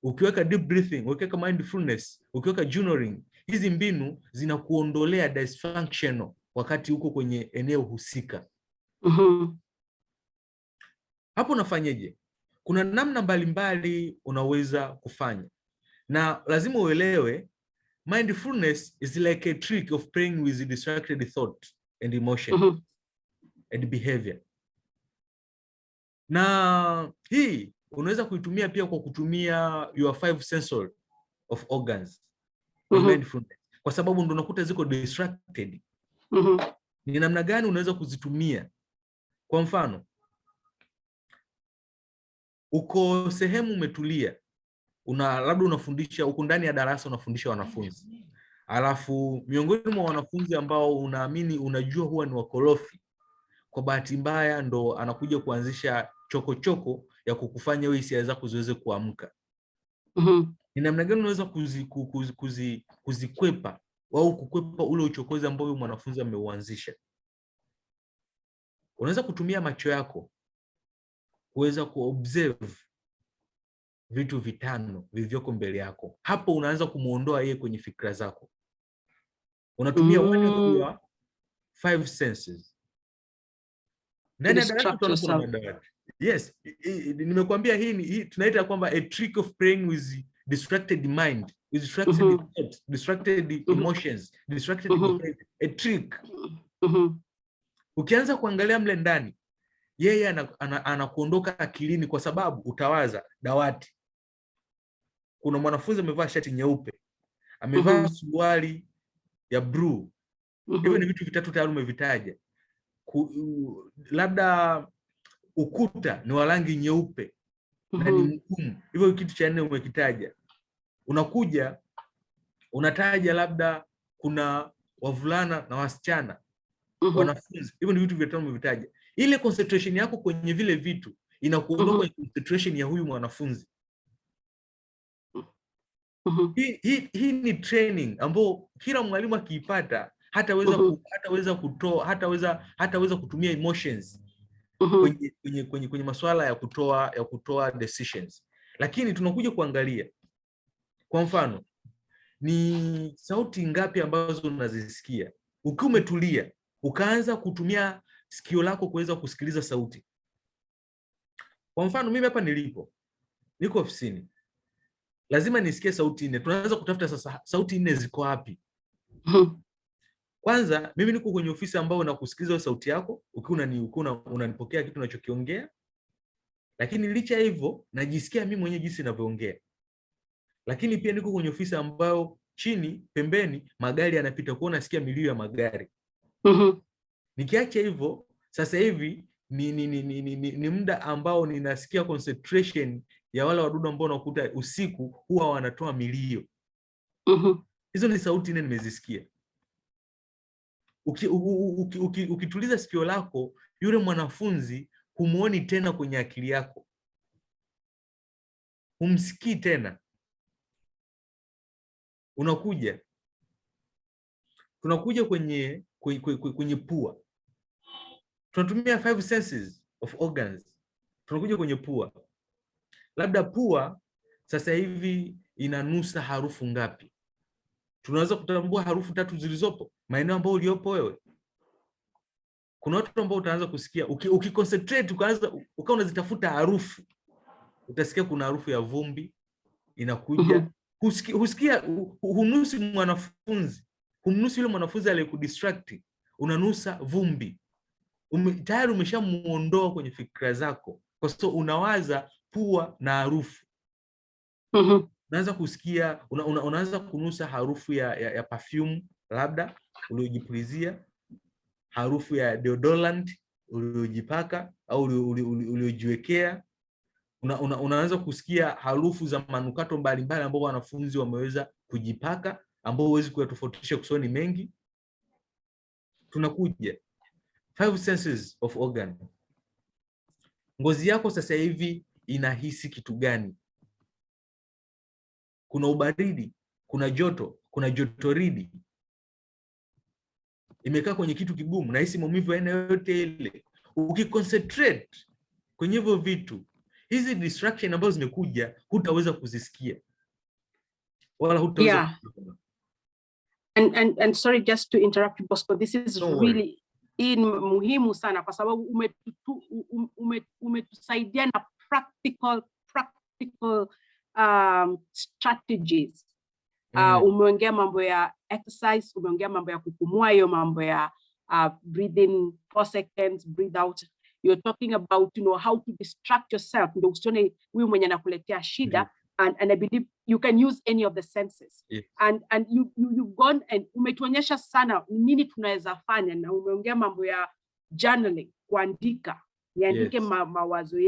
ukiweka deep breathing, ukiweka mindfulness, ukiweka journaling, hizi mbinu zinakuondolea dysfunctional wakati uko kwenye eneo husika. Hapo unafanyaje? Kuna namna mbalimbali unaweza kufanya. Na lazima uelewe mindfulness is like a trick of playing with distracted thought and emotion and behavior. Na hii unaweza kuitumia pia kwa kutumia your 5 sensory of organs. Mindfulness. Kwa sababu ndo unakuta ziko distracted. Ni namna gani unaweza kuzitumia? Kwa mfano, uko sehemu umetulia, labda unafundisha, uko ndani ya darasa unafundisha wanafunzi. Alafu miongoni mwa wanafunzi ambao unaamini unajua huwa ni wakorofi, kwa bahati mbaya ndo anakuja kuanzisha chokochoko ya kukufanya wewe hisia zako ziweze kuamka. Ni namna gani unaweza kuzikwepa au kukwepa ule uchokozi ambao huyo mwanafunzi ameuanzisha? Unaweza kutumia macho yako kuweza kuobserve vitu vitano vilivyoko mbele yako. Hapo unaanza kumuondoa yeye kwenye fikra zako. Unatumia one of your 5 senses. Yes, nimekuambia hii tunaita kwamba a trick of playing with distracted mind, with distracted thoughts, distracted emotions, distracted behavior. A trick. Ukianza kuangalia mle ndani, yeye anakuondoka akilini, kwa sababu utawaza dawati. Kuna mwanafunzi amevaa shati nyeupe, amevaa suruali ya blue. Hivyo ni vitu vitatu tayari umevitaja. Labda ukuta ni wa rangi nyeupe na ni mgumu. Hivyo kitu cha 4 umekitaja. Unakuja unataja labda kuna wavulana na wasichana, wanafunzi. Hivyo ni vitu vitatu umevitaja. Ile concentration yako kwenye vile vitu inakuondoa kwenye concentration ya huyu mwanafunzi. Hii ni training ambayo kila mwalimu akiipata hataweza kutumia emotions kwenye masuala ya kutoa decisions. Lakini tunakuja kuangalia, kwa mfano, ni sauti ngapi ambazo unazisikia ukiwa umetulia, ukaanza kutumia sikio lako kuweza kusikiliza sauti. Kwa mfano, mimi hapa niko ofisini, lazima nisikie sauti 4. Tunaanza kutafuta sasa sauti 4 ziko wapi. Kwanza mimi niko kwenye ofisi ambao nakusikiliza sauti yako ukiwa unanipokea kitu unachokiongea, lakini licha hivyo najisikia mimi mwenyewe jinsi ninavyoongea. Lakini pia niko kwenye ofisi ambao chini pembeni magari yanapita, kwa unasikia milio ya magari. Nikiacha hivyo, sasa hivi ni muda ambao ninasikia concentration ya wale wadudu ambao unakuta usiku huwa wanatoa milio. Hizo ni sauti nne nimezisikia. Ukituliza sikio lako, yule mwanafunzi humuoni tena kwenye akili yako, humsikii tena. Tunakuja kwenye pua. Tunatumia 5 senses of organs. Tunakuja kwenye pua. Labda pua sasa hivi inanusa harufu ngapi? Tunaweza kutambua harufu 3 zilizopo maeneo ambayo uliopo wewe. Kuna watu ambao utaanza kusikia ukiconcentrate ukawa unazitafuta harufu, utasikia kuna harufu ya vumbi inakuja. Husikia hunusi mwanafunzi, humnusi yule mwanafunzi aliyekudistract, unanusa vumbi. Tayari umeshamuondoa kwenye fikra zako, kwa sababu unawaza pua na harufu. Unaanza kusikia, unaanza kunusa harufu ya perfume labda uliojipulizia, harufu ya deodorant uliojipaka au uliojiwekea. Unaanza kusikia harufu za manukato mbalimbali ambao wanafunzi wameweza kujipaka, ambao huwezi kuyatofautisha kwa sababu ni mengi. Tunakuja 5 senses of organ. Ngozi yako sasa hivi inahisi kitu gani? Kuna ubaridi, kuna joto, kuna jotoridi. Imekaa kwenye kitu kigumu, nahisi maumivu aina yote ile. Ukiconcentrate kwenye hivyo vitu, hizi distraction ambazo zimekuja hutaweza kuzisikia wala hutaweza. And sorry, just to interrupt you, Bosco, this is really muhimu sana kwa sababu umetusaidia na practical strategies. Umeongea mambo ya exercise, umeongea mambo ya kupumua, hiyo mambo ya breathe in 4 seconds, breathe out. You're talking about, how to distract yourself. Ndio usione huyu mwenye anakuletea shida. And I believe you can use any of the senses. Yes. And you've gone and umetuonyesha sana nini tunaweza fanya, na umeongea mambo ya journaling, kuandika, niandike mawazo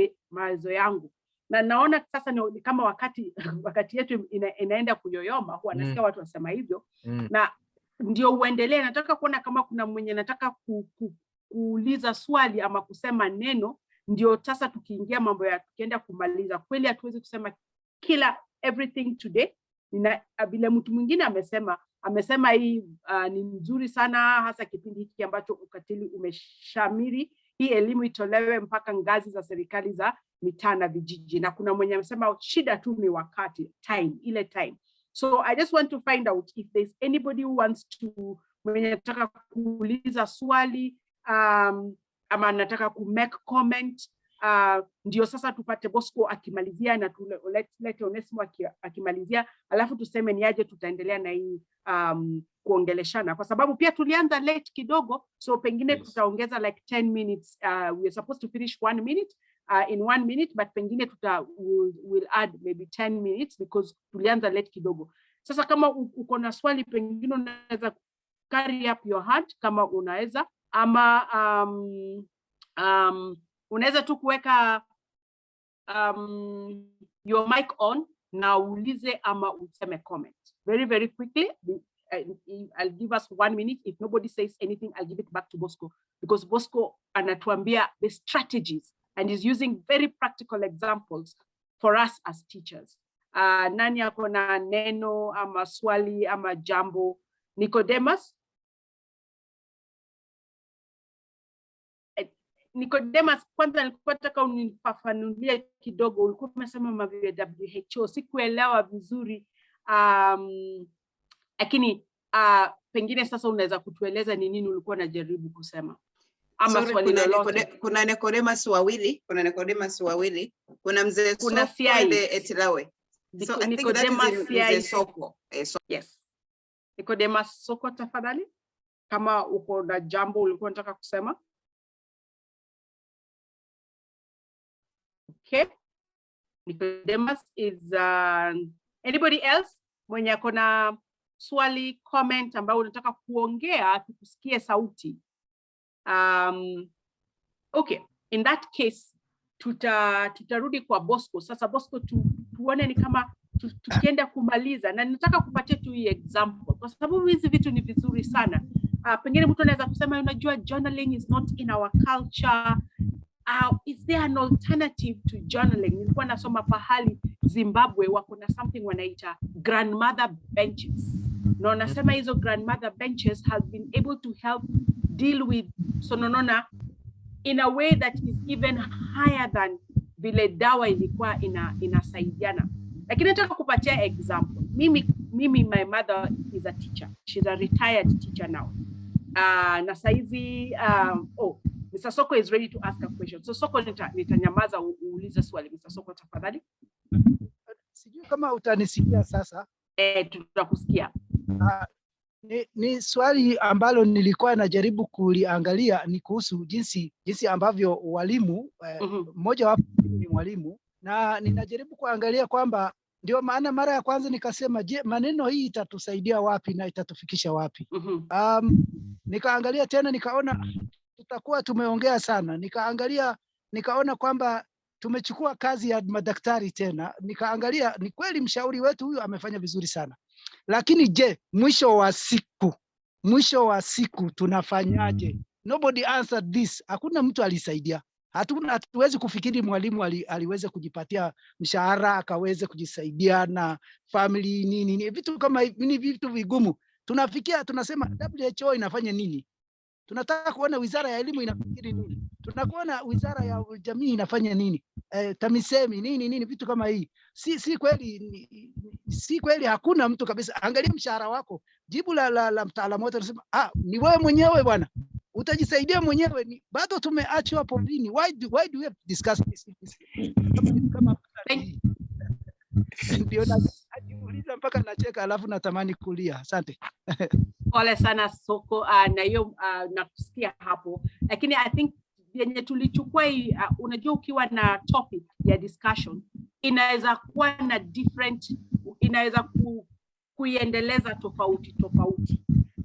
yangu. Na naona sasa ni kama wakati yetu inaenda kuyoyoma, huwa nasikia watu wasema hivyo. Na ndio uendelee, nataka kuona kama kuna mwenye nataka kuuliza swali ama kusema neno, ndio sasa tukiingia mambo ya tukienda kumaliza. Kweli hatuwezi kusema everything today. Bila mtu mwingine amesema hii ni nzuri sana, hasa kipindi hiki ambacho ukatili umeshamiri. Hii elimu itolewe mpaka ngazi za serikali za mitaa na vijiji. Na kuna mwenye amesema shida tu ni wakati, time. So I just want to find out if there's anybody who wants to, mwenye nataka kuuliza swali, ama nataka make comment. Ndio sasa tupate Bosco akimalizia na tulete Onesimo akimalizia, alafu tuseme ni aje tutaendelea na hii kuongeleshana, kwa sababu pia tulianza late kidogo, so pengine tutaongeza like 10 minutes. We are supposed to finish 1 minute in 1 minute, but pengine we'll add maybe 10 minutes because tulianza late kidogo. Sasa kama uko na swali, pengine unaweza carry up your hand kama unaweza, ama unaweza tu kuweka your mic on na uulize ama useme comment very quickly. I'll give us 1 minute. If nobody says anything, I'll give it back to Bosco, because Bosco anatuambia the strategies and is using very practical examples for us as teachers. Nani ako na neno ama swali ama jambo? Nicodemus? Nicodemus, kwanza nilikuwa nataka unifafanulie kidogo. Ulikuwa umesema mambo ya WHO, sikuelewa vizuri. Lakini pengine sasa unaweza kutueleza ni nini ulikuwa unajaribu kusema? Ama swali lolote. Kuna Nicodemus wawili, kuna mzee Soko Etilawe. So I think that is mzee Soko. Yes. Nicodemus Soko, tafadhali, kama uko na jambo ulikuwa unataka kusema. Okay. Nicodemus is anybody else mwenye ako na swali, comment ambao unataka kuongea, tukusikie sauti. Okay, in that case tutarudi kwa Bosco. Sasa Bosco, tuone ni kama tukienda kumaliza, na nataka kupatia tu hii example kwa sababu hizi vitu ni vizuri sana. Pengine mtu anaweza kusema, unajua journaling is not in our culture. Is there an alternative to journaling? Nilikuwa nasoma pahali Zimbabwe wako na something wanaita grandmother benches. Na wanasema hizo grandmother benches has been able to help deal with sononona in a way that is even higher than vile dawa ilikuwa inasaidiana. Lakini nataka kupatia example. Mimi my mother is a teacher. She's a retired teacher now. Na saizi Mr. Soko is ready to ask a question. So Soko, nitanyamaza uulize swali. Mr. Soko, tafadhali. Sijui kama utanisikia sasa. Tutakusikia. Ni swali ambalo nilikuwa najaribu kuliangalia, ni kuhusu jinsi ambavyo walimu mmoja wapo ni mwalimu, na ninajaribu kuangalia kwamba ndio maana mara ya kwanza nikasema, je, maneno hii itatusaidia wapi na itatufikisha wapi? Nikaangalia tena nikaona tutakuwa tumeongea sana. Nikaona kwamba tumechukua kazi ya madaktari tena. Nikaangalia ni kweli mshauri wetu huyu amefanya vizuri sana. Lakini je, mwisho wa siku tunafanyaje? Nobody answered this. Hakuna mtu alisaidia. Hatuwezi kufikiri mwalimu aliweza kujipatia mshahara akaweze kujisaidia na family nini. Vitu kama hivi ni vitu vigumu. Tunafikia tunasema WHO inafanya nini? Tunataka kuona wizara ya elimu inafikiri nini? Tunakuona wizara ya jamii inafanya nini? TAMISEMI nini vitu kama hii. Si kweli hakuna mtu kabisa. Angalia mshahara wako. Jibu la mtaalamu wote anasema, ni wewe mwenyewe bwana. Utajisaidia mwenyewe. Bado tumeachwa porini. Why do we have to discuss this? Kama ndio najiuliza mpaka nacheka alafu natamani kulia. Asante. Pole sana Soko, na hiyo nakusikia hapo, lakini I think yenye tulichukua unajua ukiwa na topic ya discussion inaweza kuwa na different, inaweza kuiendeleza tofauti,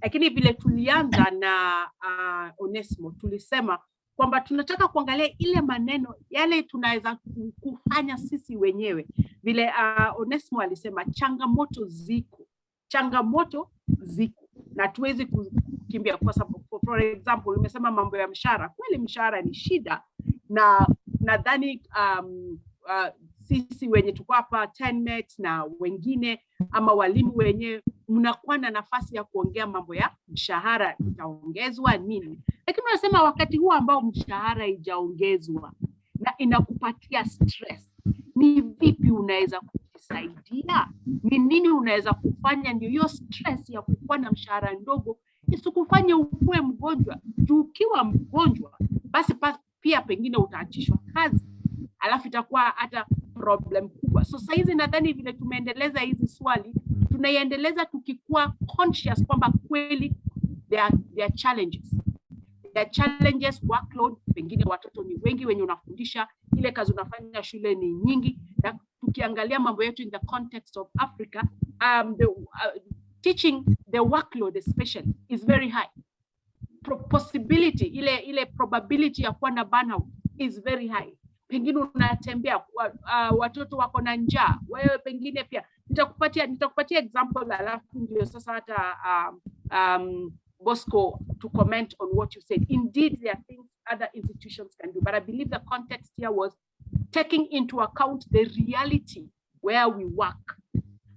lakini vile tulianza na Onesmo tulisema kwamba tunataka kuangalia ile maneno yale tunaweza kufanya sisi wenyewe. Vile Onesmo alisema changamoto ziko na tuwezi kukimbia, kwa sababu for example umesema mambo ya mshahara. Kweli mshahara ni shida, na nadhani sisi wenye tuko hapa teammates na wengine ama walimu wenyewe mnakuwa na nafasi ya kuongea mambo ya mshahara itaongezwa nini, lakini unasema wakati huu ambao mshahara haijaongezwa na inakupatia stress, ni vipi unaweza kujisaidia? Ni nini unaweza kufanya ndio hiyo stress ya kuwa na mshahara ndogo isikufanye ukue mgonjwa? Ukiwa mgonjwa basi pia pengine utaachishwa kazi, alafu itakuwa hata problem kubwa. So sasa hizi nadhani vile tumeendeleza hizi swali, tunaiendeleza tukikuwa conscious kwamba kweli there are challenges. Workload, pengine watoto ni wengi wenye unafundisha, ile kazi unafanya shule ni nyingi, na tukiangalia mambo yetu in the context of Africa, teaching, the workload especially is very high. Possibility, ile probability ya kuwa na burnout is very high. Pengine unatembea watoto wako na njaa, wewe pengine pia. Nitakupatia example, alafu ndio sasa hata Bosco to comment on what you said. Indeed, there are things other institutions can do, but I believe the context here was taking into account the reality where we work.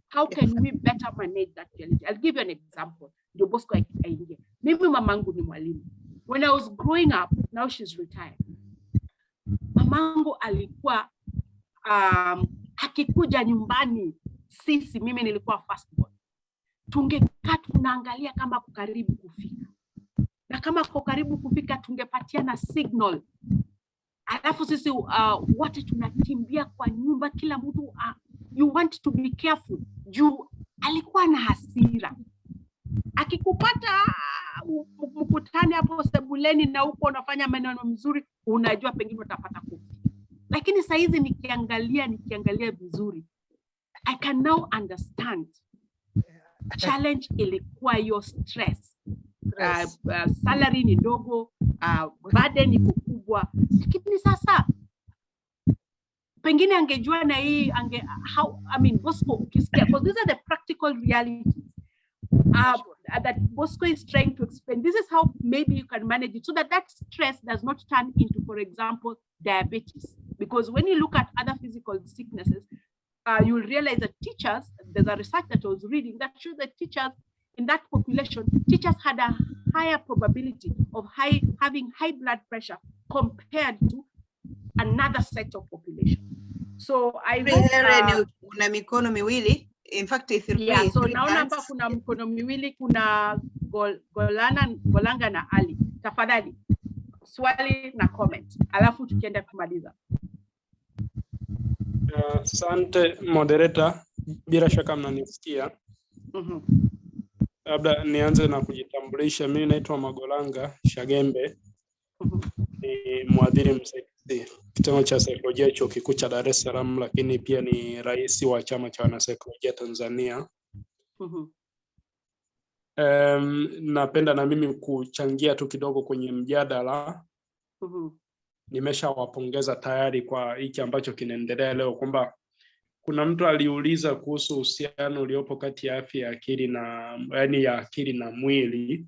How can we better manage that reality? I'll give you an example. Ndio Bosco aingie. Mimi mamangu ni mwalimu. When I was growing up, now she's retired. Mamangu alikuwa akikuja nyumbani, mimi nilikuwa firstborn. Tungekaa tunaangalia kama kuko karibu kufika. Na kama kuko karibu kufika tungepatiana signal. Alafu sisi wote tunakimbia kwa nyumba, kila mtu you want to be careful. Juu alikuwa na hasira. Akikupata mkutane hapo sebuleni na uko unafanya maneno mzuri, unajua pengine utapata kofi. Lakini saa hizi nikiangalia vizuri, I can now understand. challenge ilikuwa your stress. Salary ni ndogo, burden ni kubwa, lakini sasa pengine angejua na hii Bosco ukisikia, because these are the practical realities that Bosco is trying to explain. This is how maybe you can manage it so that that stress does not turn into, for example, diabetes. Because when you look at other physical sicknesses, you'll realize that teachers, there's a research that I was reading that shows that teachers in that population, teachers had a higher probability of having high blood pressure compared to another set of population. So I hope kuna mikono miwili, in fact so naona hapa kuna mikono miwili, kuna Golanga na Ali. Tafadhali swali na comment, alafu tukienda kumaliza. Asante moderator, bila shaka mnanisikia. Labda nianze na kujitambulisha. Mimi naitwa Magolanga Shagembe, ni mwadhiri msaidizi kitengo cha saikolojia chuo kikuu cha Dar es Salaam, lakini pia ni rais wa chama cha wanasaikolojia Tanzania. Napenda na mimi kuchangia tu kidogo kwenye mjadala. Nimeshawapongeza tayari kwa hiki ambacho kinaendelea leo, kwamba kuna mtu aliuliza kuhusu uhusiano uliopo kati ya afya ya akili na ya akili na mwili.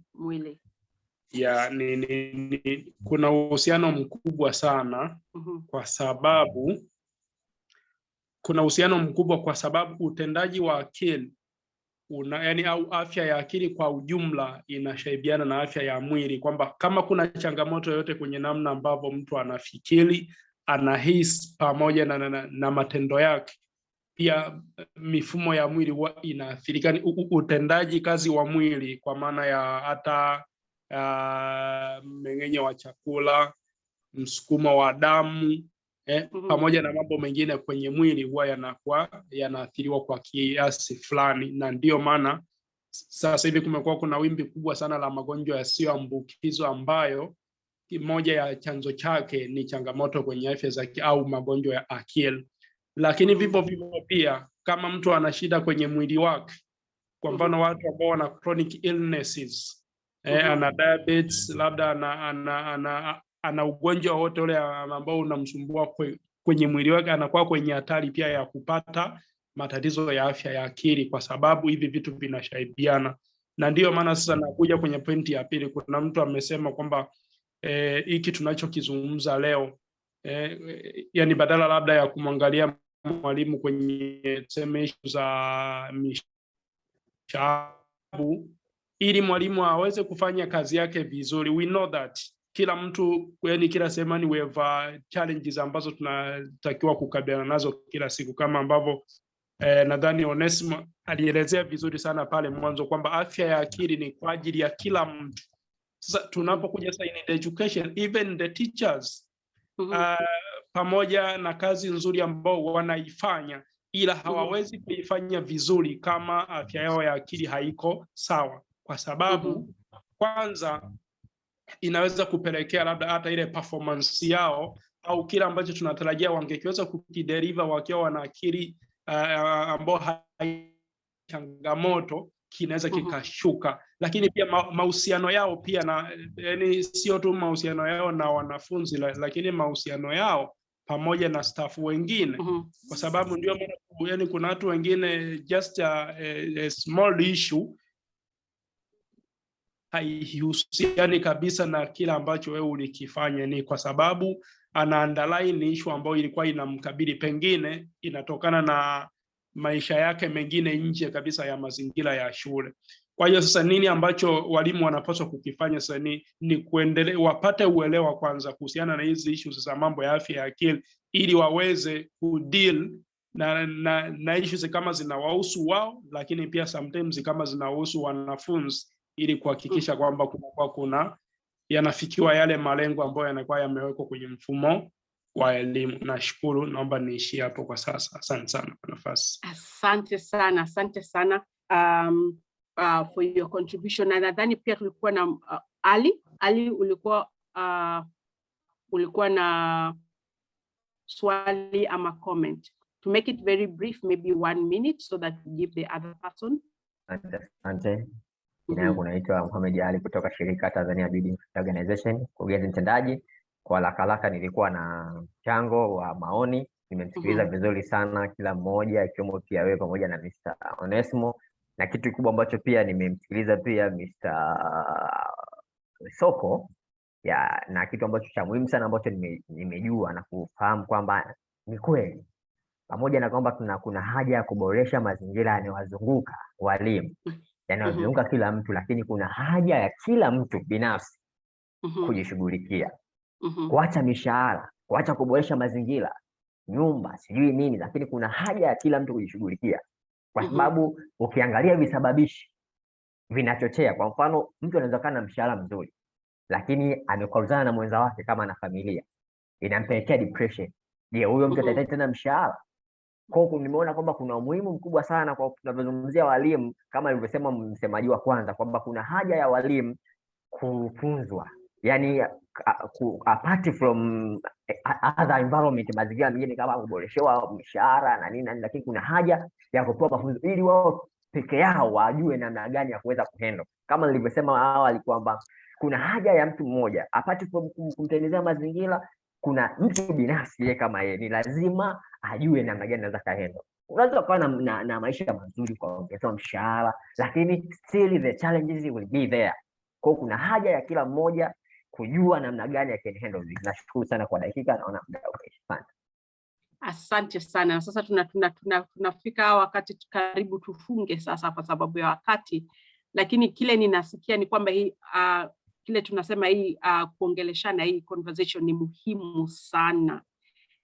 Kuna uhusiano mkubwa sana kwa sababu utendaji wa akili au afya ya akili kwa ujumla inashaibiana na afya ya mwili, kwamba kama kuna changamoto yoyote kwenye namna ambavyo mtu anafikiri, anahisi pamoja na matendo yake, pia mifumo ya mwili huwa inaathirika. Utendaji kazi wa mwili kwa maana ya hata mmeng'enyo wa chakula, msukumo wa damu, pamoja na mambo mengine kwenye mwili huwa yanaathiriwa kwa kiasi fulani. Na ndio maana sasa hivi kumekuwa kuna wimbi kubwa sana la magonjwa yasiyoambukizwa ambayo moja ya chanzo chake ni changamoto kwenye afya za au magonjwa ya akili. Lakini vivyo pia kama mtu ana shida kwenye mwili wake, kwa mfano watu ambao wana chronic illnesses, ana diabetes, labda ana ugonjwa wote ule ambao unamsumbua kwenye mwili wake, anakuwa kwenye hatari pia ya kupata matatizo ya afya ya akili, kwa sababu hivi vitu vinashaibiana. Na ndio maana sasa nakuja kwenye pointi ya pili. Kuna mtu amesema kwamba hiki tunachokizungumza leo, yani badala labda ya kumwangalia mwalimu kwenye issue za mishabu, ili mwalimu aweze kufanya kazi yake vizuri. We know that kila mtu, yani kila semani we have challenges ambazo tunatakiwa kukabiliana nazo kila siku, kama ambavyo nadhani Onesimo alielezea vizuri sana pale mwanzo kwamba afya ya akili ni kwa ajili ya kila mtu. Sasa tunapokuja sasa in education, even the teachers pamoja na kazi nzuri ambao wanaifanya, ila hawawezi kuifanya vizuri kama afya yao ya akili haiko sawa, kwa sababu kwanza inaweza kupelekea labda hata ile performance yao au kila ambacho tunatarajia wangekiweza kukideliver wakiwa wana akili ambao changamoto, kinaweza kikashuka. Lakini pia mahusiano yao pia na sio tu mahusiano yao na wanafunzi, lakini mahusiano yao pamoja na staff wengine, kwa sababu ndio maana kuna watu wengine just a small issue haihusiani kabisa na kila ambacho wewe ulikifanya, ni kwa sababu ana underline issue ambayo ilikuwa inamkabili, pengine inatokana na maisha yake mengine nje kabisa ya mazingira ya shule. Kwa hiyo sasa nini ambacho walimu wanapaswa kukifanya sasa ni kuendelea, wapate uelewa kwanza kuhusiana na hizi issues za mambo ya afya ya akili, ili waweze kudeal na issues kama zinawahusu wao, lakini pia sometimes kama zinawahusu wanafunzi, ili kuhakikisha kwamba kuna yanafikiwa yale malengo ambayo yanakuwa yamewekwa kwenye mfumo wa elimu. Nashukuru, naomba niishie hapo kwa sasa. Asante sana kwa nafasi. Asante sana for your contribution. Na nadhani pia tulikuwa na Ali ulikuwa na swali ama comment. To make it very brief, maybe 1 minute, so that we give the other person Asante. Jina yangu naitwa Mohamed Ali kutoka shirika Tanzania Building Organization, mkurugenzi mtendaji. Kwa haraka nilikuwa na mchango wa maoni, nimemsikiliza vizuri sana kila mmoja, ikiwemo pia wewe pamoja na Mr. Onesmo, na kitu kikubwa ambacho pia nimemsikiliza pia Mr. Soko ya, na kitu ambacho cha muhimu sana ambacho nimejua na kufahamu kwamba ni kweli, pamoja na kwamba kuna haja ya kuboresha mazingira yanayowazunguka walimu, yanayozunguka kila mtu, lakini kuna haja ya kila mtu binafsi kujishughulikia, kuacha mishahara, kuacha kuboresha mazingira, nyumba, sijui nini, lakini kuna haja ya kila mtu kujishughulikia, kwa sababu ukiangalia visababishi vinachochea. Kwa mfano, mtu anaweza kuwa na mshahara mzuri lakini amekoruzana na mwenza wake kama na familia, inampelekea depression. Je, huyo mtu atahitaji tena mshahara? Kwa hiyo nimeona kwamba kuna umuhimu mkubwa sana kwa tunapozungumzia walimu, kama alivyosema msemaji wa kwanza, kwamba kuna haja ya walimu kufunzwa, yani apart from other environment, mazingira mengine kama kuboreshewa mshahara na nini, lakini kuna haja ya kupewa mafunzo ili wao peke yao wajue namna gani ya kuweza kuhandle. Kama nilivyosema awali kwamba kuna haja ya mtu mmoja apart from kumtengenezea mazingira, kuna mtu binafsi yeye kama yeye ni lazima ajue namna gani anaweza kahandle. Unaweza kuwa na maisha mazuri kwa kuongeza mshahara, lakini still the challenges will be there. Kwa hiyo kuna haja ya kila mmoja kujua namna gani ya can handle this. Nashukuru sana kwa dakika, naona muda umeisha. Asante sana. Sasa tunafika wakati karibu tufunge sasa kwa sababu ya wakati, lakini kile ninasikia ni kwamba hii kile tunasema hii kuongeleshana, hii conversation ni muhimu sana,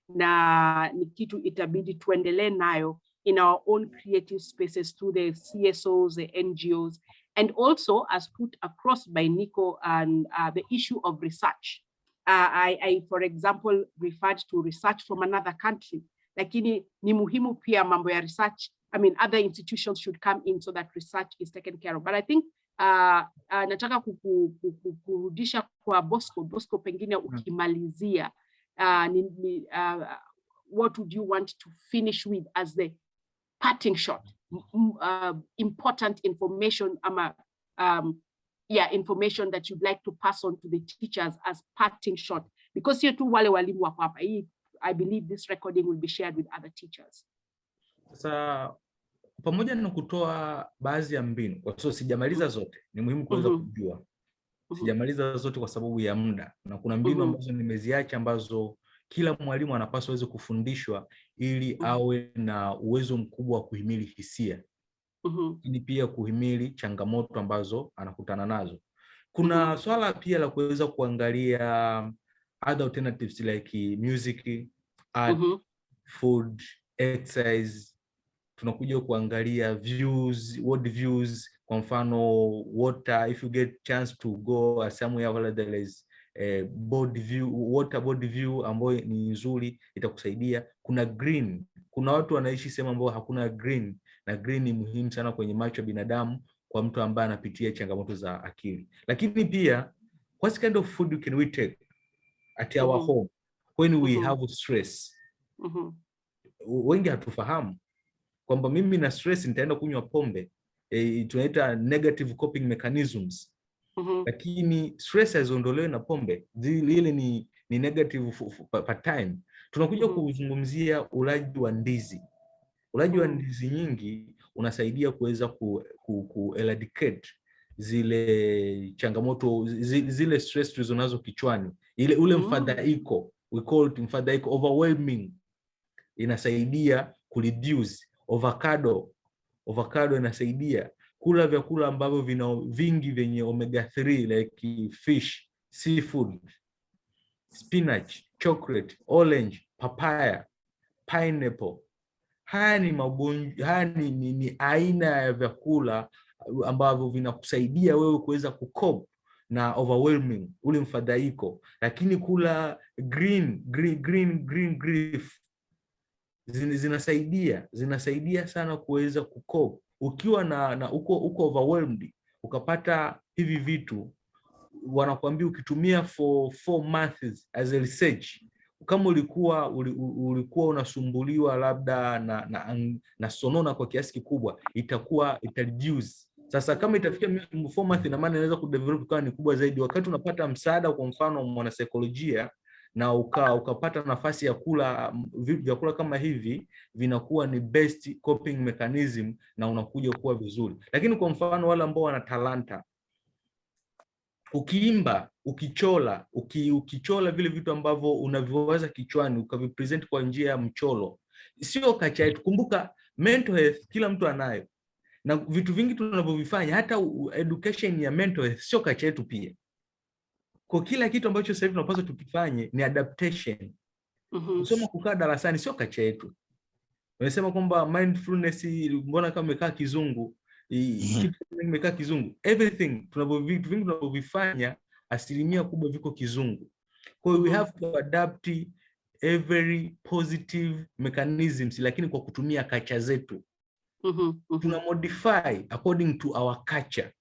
na ni kitu itabidi tuendelee nayo in our own creative spaces through the CSOs, the NGOs, and also as put across by Nico, and the issue of research. I, for example, referred to research from another country, lakini ni muhimu pia mambo ya research. I mean, other institutions should come in so that research is taken care of. But I think nataka kurudisha kwa Bosco, pengine ukimalizia, what would you want to finish with as the parting shot? Important information, information that you'd like to pass on to the teachers as parting shot, because you tu wale walimu wako hapa. I believe this recording will be shared with other teachers. Sasa pamoja na kutoa baadhi ya mbinu, kwa sababu sijamaliza zote, ni muhimu kuweza kujua. Sijamaliza zote kwa sababu ya muda, na kuna mbinu ambazo nimeziacha ambazo kila mwalimu anapaswa aweze kufundishwa ili awe na uwezo mkubwa wa kuhimili hisia. Ili pia kuhimili changamoto ambazo anakutana nazo. Kuna swala pia la kuweza kuangalia other alternatives like music, art, food, exercise. Tunakuja kuangalia views, world views, kwa mfano water, if you get chance to go somewhere where there is board view, water board view ambayo ni nzuri, itakusaidia. Kuna green, kuna watu wanaishi sehemu ambayo hakuna green, na green ni muhimu sana kwenye macho ya binadamu kwa mtu ambaye anapitia changamoto za akili. Lakini pia what kind of food can we take at our home when we have stress? Wengi hatufahamu kwamba mimi na stress nitaenda kunywa pombe, tunaita negative coping mechanisms. Lakini stress haziondolewi na pombe, ile ni negative per time. Tunakuja kuzungumzia ulaji wa ndizi. Ulaji wa ndizi nyingi unasaidia kuweza ku eradicate zile changamoto, zile stress tulizonazo kichwani, ule mfadhaiko, we call it mfadhaiko, overwhelming. Inasaidia kureduce. Avocado inasaidia. Kula vyakula ambavyo vina vingi vyenye omega 3 like fish, seafood, spinach, chocolate, orange, papaya, pineapple. Haya ni aina ya vyakula ambavyo vinakusaidia wewe kuweza kucope na overwhelming, ule mfadhaiko. Lakini kula green leaf zinasaidia sana kuweza kucope. Ukiwa na uko overwhelmed, ukapata hivi vitu, wanakuambia ukitumia for 4 months as a research, kama ulikuwa unasumbuliwa labda na sonona kwa kiasi kikubwa, ita reduce. Sasa kama itafikia 4 months, ina maana inaweza kudevelop kwa ni kubwa zaidi. Wakati unapata msaada, kwa mfano mwanasaikolojia, na ukapata nafasi ya kula vyakula kama hivi, vinakuwa ni best coping mechanism na unakuja kuwa vizuri. Lakini kwa mfano wale ambao wana talanta, ukiimba, ukichola vile vitu ambavyo unaviwaza kichwani, ukavipresent kwa njia ya mchoro, sio kacha yetu. Kumbuka mental health kila mtu anayo, na vitu vingi tunavyovifanya, hata education ya mental health sio kacha yetu pia. Kwa kila kitu ambacho sasa hivi tunapaswa tukifanye ni adaptation. Kusoma kukaa darasani sio kacha yetu. Unasema kwamba mindfulness mbona kama imekaa kizungu, kitu imekaa kizungu. Everything vitu vingi tunavyovifanya asilimia kubwa viko kizungu. Kwa hiyo we have to adapt every positive mechanisms, lakini kwa kutumia culture zetu. Tuna modify according to our culture.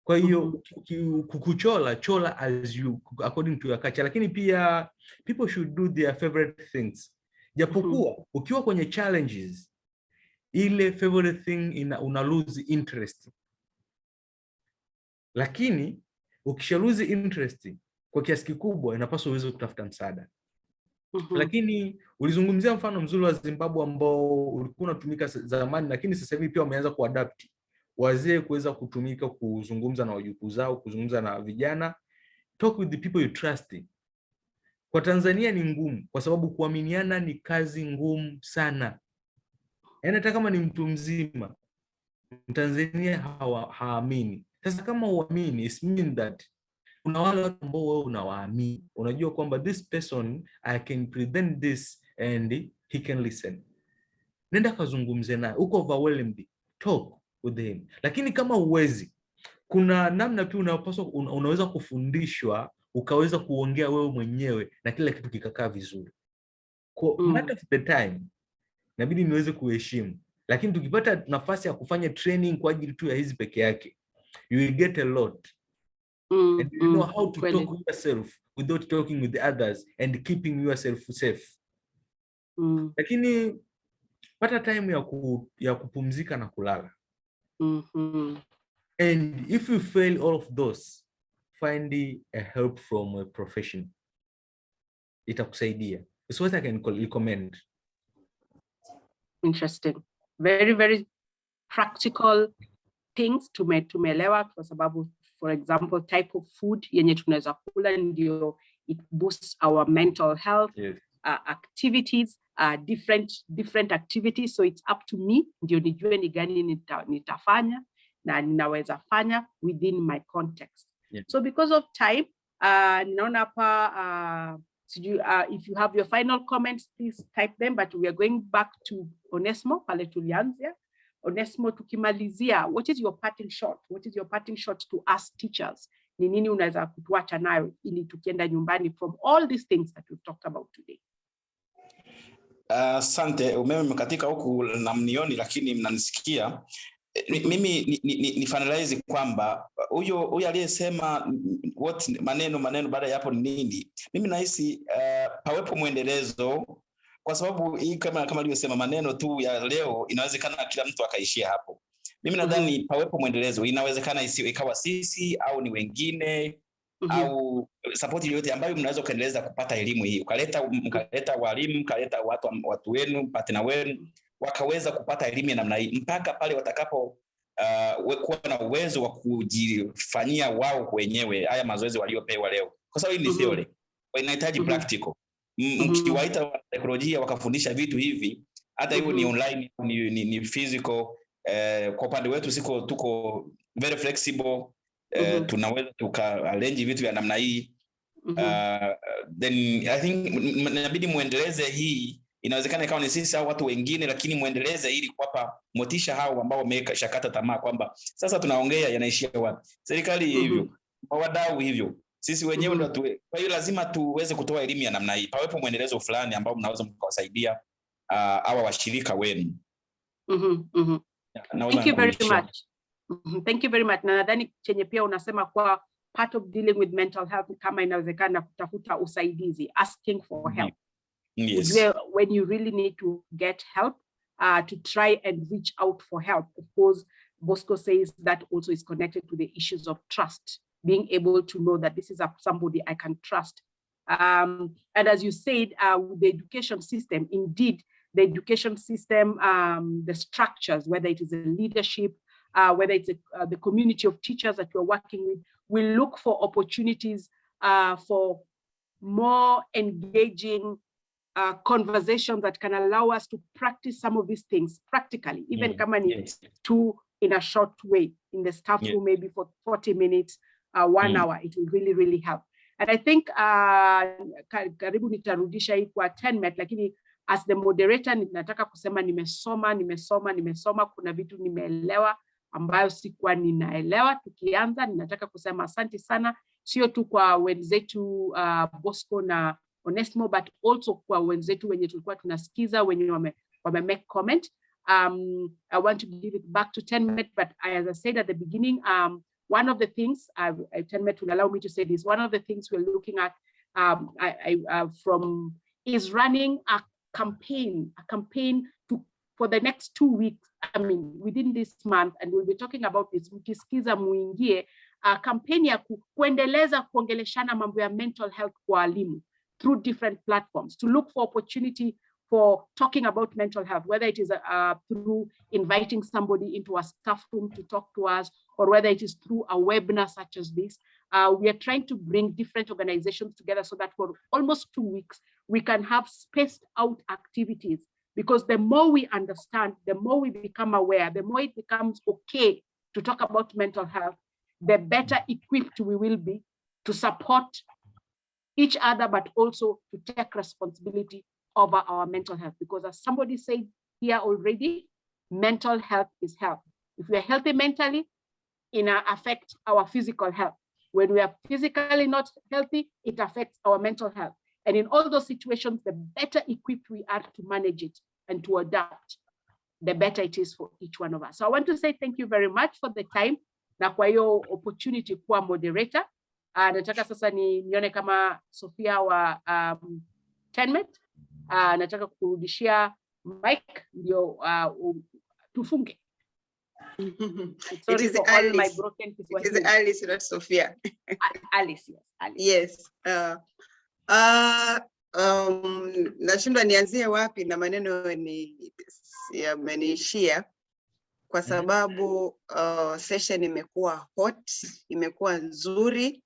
Kwa hiyo chola as you according to your culture, lakini pia people should do their favorite things. Japokuwa ukiwa kwenye challenges, ile favorite thing una lose interest, lakini ukisha lose interest kwa kiasi kikubwa, inapaswa uweze kutafuta msaada. Lakini ulizungumzia mfano mzuri wa Zimbabwe ambao ulikuwa unatumika zamani, lakini sasa hivi pia wameanza kuadapt wazee kuweza kutumika kuzungumza na wajukuu zao, kuzungumza na vijana. Talk with the people you trust. Kwa Tanzania ni ngumu kwa sababu kuaminiana ni kazi ngumu sana. Yaani hata kama ni mtu mzima, Tanzania haamini. Sasa kama uamini, it means that kuna wale watu ambao wewe unawaamini. Unajua kwamba this person I can present this and he can listen. Nenda kazungumze naye. Uko overwhelmed, talk with him. Lakini kama uwezi, kuna namna pia unaweza kufundishwa ukaweza kuongea wewe mwenyewe na kila kitu kikakaa vizuri. Kwa matter of the time inabidi niweze kuheshimu, lakini tukipata nafasi ya kufanya training kwa ajili tu ya hizi peke yake, you will get a lot. And you know how to talk with yourself without talking with the others and keeping yourself safe. Lakini pata time ya kupumzika na kulala. And if you fail all of those, find a help from a profession. Itakusaidia. It's what I can recommend. Interesting. Very, very practical things tumelewa kwa sababu, for example, type of food yenye tunaweza kula ndio it boosts our mental health. Yes. Activities, different activities. So it's up to me ndio nijue ni gani nitafanya na ninaweza fanya within my context. Yeah. So because of time, ninaona hapa if you have your final comments, please type them, but we are going back to Onesmo pale tulianzia. Onesmo, tukimalizia, what is your parting shot? What is your parting shot to us teachers? Ni nini unaweza kutuacha nayo ili tukienda nyumbani from all these things that we've talked about today? Asante, umeme mkatika huku na mnioni lakini mnanisikia. Mimi ni finalize kwamba huyo aliyesema what maneno baada ya hapo ni nini, mimi nahisi pawepo muendelezo, kwa sababu hii kama aliyosema maneno tu ya leo inawezekana kila mtu akaishia hapo. Mimi nadhani pawepo muendelezo, inawezekana ikawa sisi au ni wengine au support yoyote ambayo mnaweza kuendeleza kupata elimu hii, mkaleta walimu, mkaleta watu wenu, partner wenu, wakaweza kupata elimu ya namna hii mpaka pale watakapo kuwa na uwezo wa kujifanyia wao wenyewe haya mazoezi waliopewa leo, kwa sababu hii ni theory, inahitaji practical. Mkiwaita saikolojia wakafundisha vitu hivi, hata hivyo ni online, ni physical. Kwa upande wetu tuko very flexible. Tunaweza tuka-arrange vitu vya namna hii. Then I think inabidi muendeleze hii. Inawezekana ikawa ni sisi au watu wengine, lakini muendeleze ili kuwapa motisha hao ambao wameshakata tamaa kwamba sasa tunaongea yanaishia wapi. Serikali hivyo, wadau hivyo, sisi wenyewe ndio kwa hiyo lazima tuweze kutoa elimu ya namna hii. Pawepo muendelezo fulani ambao mnaweza mkawasaidia hawa washirika wenu. Thank you very much. Thank you very much. Na nadhani chenye pia unasema kwa part of dealing with mental health, kama inawezekana kutafuta usaidizi, asking for help. Yes. When you really need to get help, to try and reach out for help. Of course, Bosco says that also is connected to the issues of trust, being able to know that this is somebody I can trust. And as you said, the education system, indeed, the education system, the structures, whether it is a leadership, whether it's the community of teachers that we're working with, we look for opportunities for more engaging conversations that can allow us to practice some of these things practically, even two in a short way, in the staff room, maybe for 40 minutes, 1 hour, it will really, really help. And I think karibu nitarudisha hii kwa 10 lakini as the moderator nataka kusema nimesoma, kuna vitu nimeelewa ambayo sikuwa ninaelewa. Tukianza ninataka kusema asante sana, sio tu kwa wenzetu Bosco na Onesmo, but also kwa wenzetu wenye tulikuwa tunasikiza, wenye wame make comment. I want to give it back to 10 minutes, but as I said at the beginning, one of the things, 10 minutes will allow me to say this, one of the things we're looking at is running a campaign for the next 2 weeks, I mean, within this month, and we'll be talking about this, mkisikiza muingie, campaign ya kuendeleza kuongeleshana mambo ya mental health kwa walimu through different platforms, to look for opportunity for talking about mental health, whether it is through inviting somebody into a staff room to talk to us, or whether it is through a webinar such as this. We are trying to bring different organizations together so that for almost 2 weeks, we can have spaced out activities, because the more we understand, the more we become aware, the more it becomes okay to talk about mental health, the better equipped we will be to support each other, but also to take responsibility over our mental health. Because as somebody said here already, mental health is health. If we are healthy mentally, it affects our physical health. When we are physically not healthy, it affects our mental health. And in all those situations, the better equipped we are to manage it and to adapt, the better it is for each one of us. So I want to say thank you very much for the time na kwa hiyo opportunity kuwa moderator. Nataka sasa nione kama Sophia wa 10 nataka kurudishia mic ndio tufunge. Sorry for all my broken Kiswahili. It is Alice, not Sophia. Alice, yes. Alice. Yes. Nashindwa nianzie wapi na maneno yameniishia kwa sababu session imekuwa hot, imekuwa nzuri.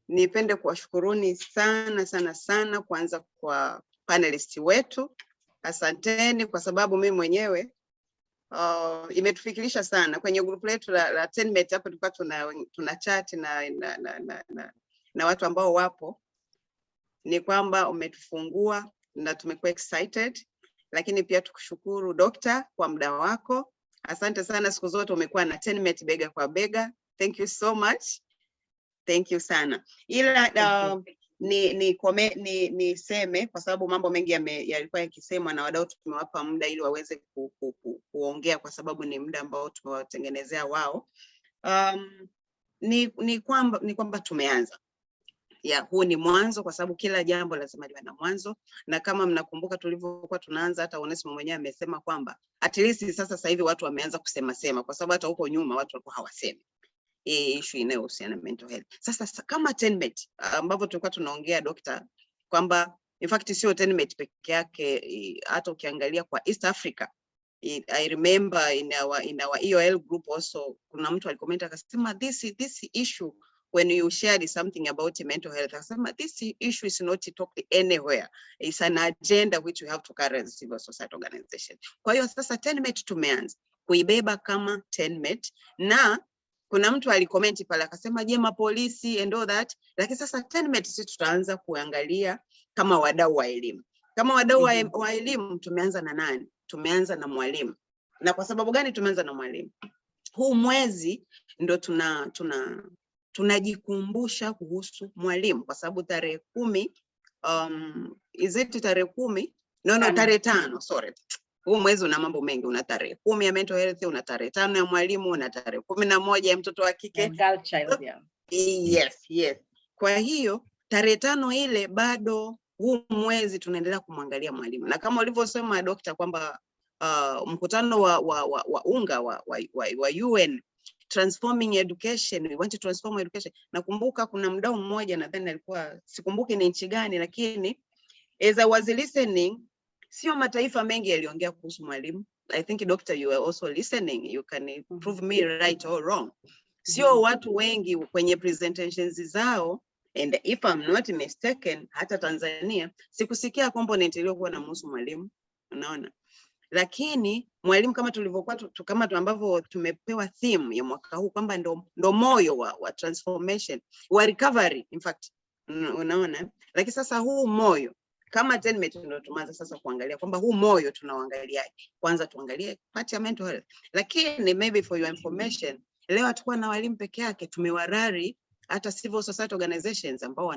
Nipende kuwashukuruni sana kwanza kwa panelists wetu. Asanteni kwa sababu mimi mwenyewe imetufikirisha sana kwenye group letu la 10 Met. Hapo tulikuwa tuna chat na watu ambao wapo, ni kwamba umetufungua na tumekuwa excited, lakini pia tukushukuru Dr. kwa muda wako. Asante sana, siku zote umekuwa na 10 Met bega kwa bega. Thank you so much. Thank you sana. Ila niseme kwa sababu mambo mengi yalikuwa yakisemwa na wadau, tumewapa muda ili waweze kuongea kwa sababu ni muda ambao tumewatengenezea wao. Ni kwamba tumeanza. Huu ni mwanzo, kwa sababu kila jambo lazima liwe na mwanzo, na kama mnakumbuka tulivyokuwa tunaanza, hata Onesmo mwenyewe amesema kwamba at least sasa hivi watu wameanza kusema, kwa sababu hata huko nyuma watu walikuwa hawasemi issue inayohusiana na mental health. Sasa kama 10 Met ambavyo tulikuwa tunaongea Dr. kwamba in fact sio 10 Met peke yake, hata ukiangalia kwa East Africa, I remember in our EOL group also kuna mtu alikomenta akasema this issue, when you shared something about mental health, akasema this issue is not talked anywhere, it's an agenda which we have to carry as a civil society organization. Kwa hiyo sasa 10 Met tumeanza kuibeba kama 10 Met, na kuna mtu alikomenti pale akasema je, mapolisi and all that, lakini sasa 10 Met sisi tutaanza kuangalia kama wadau wa elimu. Kama wadau wa elimu tumeanza na nani? Tumeanza na mwalimu. Na kwa sababu gani tumeanza na mwalimu? Huu mwezi ndo tunajikumbusha kuhusu mwalimu, kwa sababu tarehe 10 tarehe 10? No, tarehe 5, sorry. Huu mwezi una mambo mengi, una tarehe 10 ya mental health, una tarehe 5 ya mwalimu, una tarehe 11 ya mtoto wa kike. Girl child, yeah. Yes. Kwa hiyo tarehe 5 ile bado huu mwezi tunaendelea kumwangalia mwalimu, na kama ulivyosema Dokta kwamba mkutano wa UNGA wa UN transforming education, we want to transform education. Nakumbuka kuna mdau mmoja nadhani alikuwa, sikumbuki ni nchi gani, lakini as I was listening, sio mataifa mengi yaliongea kuhusu mwalimu. I think Doctor, you are also listening, you can prove me right or wrong. Sio watu wengi kwenye presentations zao, and if I'm not mistaken, hata Tanzania sikusikia component iliyokuwa na mhusu mwalimu, unaona. Lakini mwalimu kama tulivyokuwa kama ambavyo tumepewa theme ya mwaka huu kwamba ndo moyo wa transformation, wa recovery in fact, unaona. Lakini sasa huu moyo kama attainment ndio tumeanza sasa kuangalia kwamba huu moyo tunaangalia. Kwanza tuangalie part ya mental health. Lakini maybe for your information, leo hatakuwa na walimu peke yake, tumewarari hata civil society organizations ambao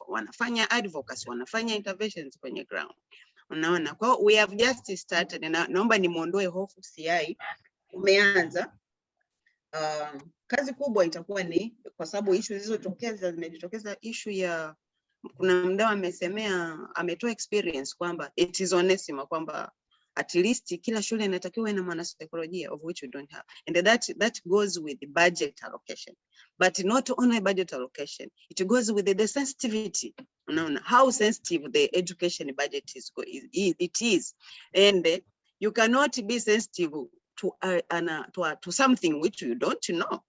wanafanya advocacy, wanafanya interventions kwenye ground. Unaona, kwa we have just started, na naomba nimuondoe hofu CI. Umeanza kazi kubwa itakuwa ni kwa sababu issue zilizotokeza zimejitokeza, issue ya kuna mdau ametoa experience kwamba it is Onesimo kwamba at least kila shule inatakiwa ina mwanasaikolojia, of which we don't have, and that goes with the budget allocation. But not only budget allocation, it goes with the sensitivity. Unaona how sensitive the education budget is, and you cannot be sensitive to something which you don't know.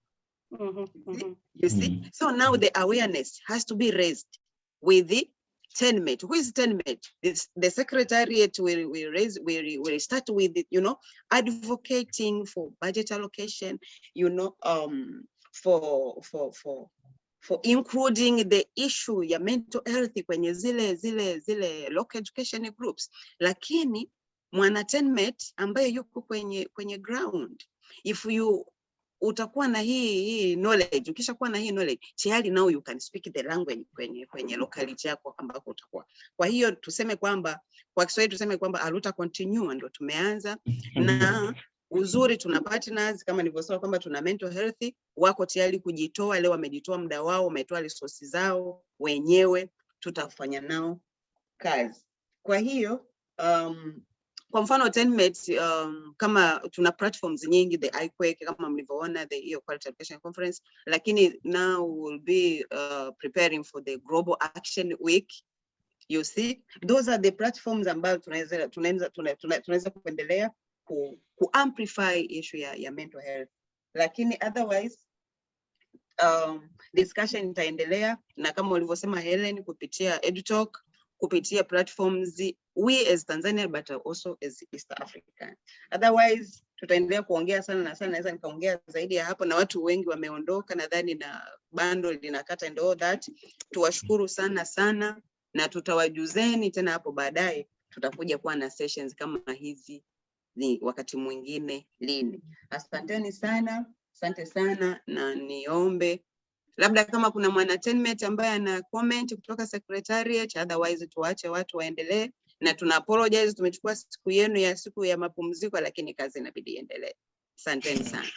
You see, so now the awareness has to be raised with the attainment. Who is attainment? The secretariat will start with it, advocating for budget allocation, for including the issue ya mental health kwenye zile local education groups. Lakini mwana attainment ambaye yuko kwenye ground, if you utakuwa na hii knowledge, ukishakuwa na hii knowledge tayari now you can speak the language kwenye locality yako ambako utakuwa. Kwa hiyo tuseme kwamba kwa Kiswahili tuseme kwamba aluta continue ndio tumeanza, na uzuri tuna partners kama nilivyosema kwamba tuna mental health wako tayari kujitoa. Leo wamejitoa muda wao, wametoa resources zao wenyewe, tutafanya nao kazi. Kwa hiyo kwa mfano attainment, kama tuna platforms nyingi, the IQEC kama mlivyoona, the EU Quality Education Conference, lakini now we'll be preparing for the Global Action Week. You see, those are the platforms ambazo tunaweza kuendelea ku amplify issue ya mental health. Lakini otherwise discussion itaendelea, na kama ulivyosema Helen, kupitia EduTalk, kupitia platforms we as Tanzania but also as East Africa. Otherwise tutaendelea kuongea sana na sana, naweza nikaongea zaidi ya hapo, na watu wengi wameondoka nadhani, na bando linakata and all that. Tuwashukuru sana, na tutawajuzeni tena hapo baadaye, tutakuja kuwa na sessions kama hizi ni wakati mwingine lini. Asanteni sana, asante sana, na niombe labda kama kuna mwana attainment ambaye ana comment kutoka secretariat, otherwise tuache watu waendelee, na tuna apologize tumechukua siku yenu ya siku ya mapumziko, lakini kazi inabidi iendelee. Asanteni sana.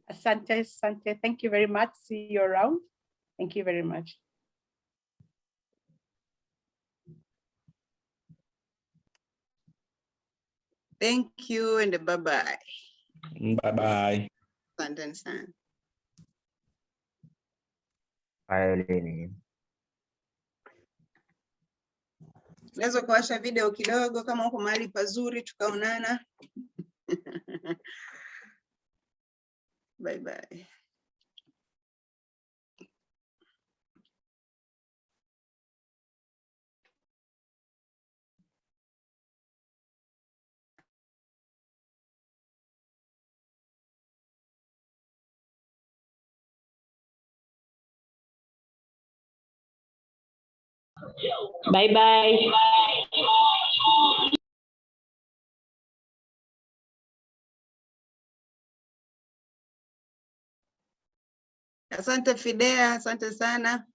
Asante. Thank you very much. See you around. Thank you very much. Thank you and bye-bye. Bye-bye. Asanteni sana. Naweza kuwasha video kidogo kama uko mahali pazuri tukaonana. Bye bye. Bye bye. Asante Fidea, asante sana.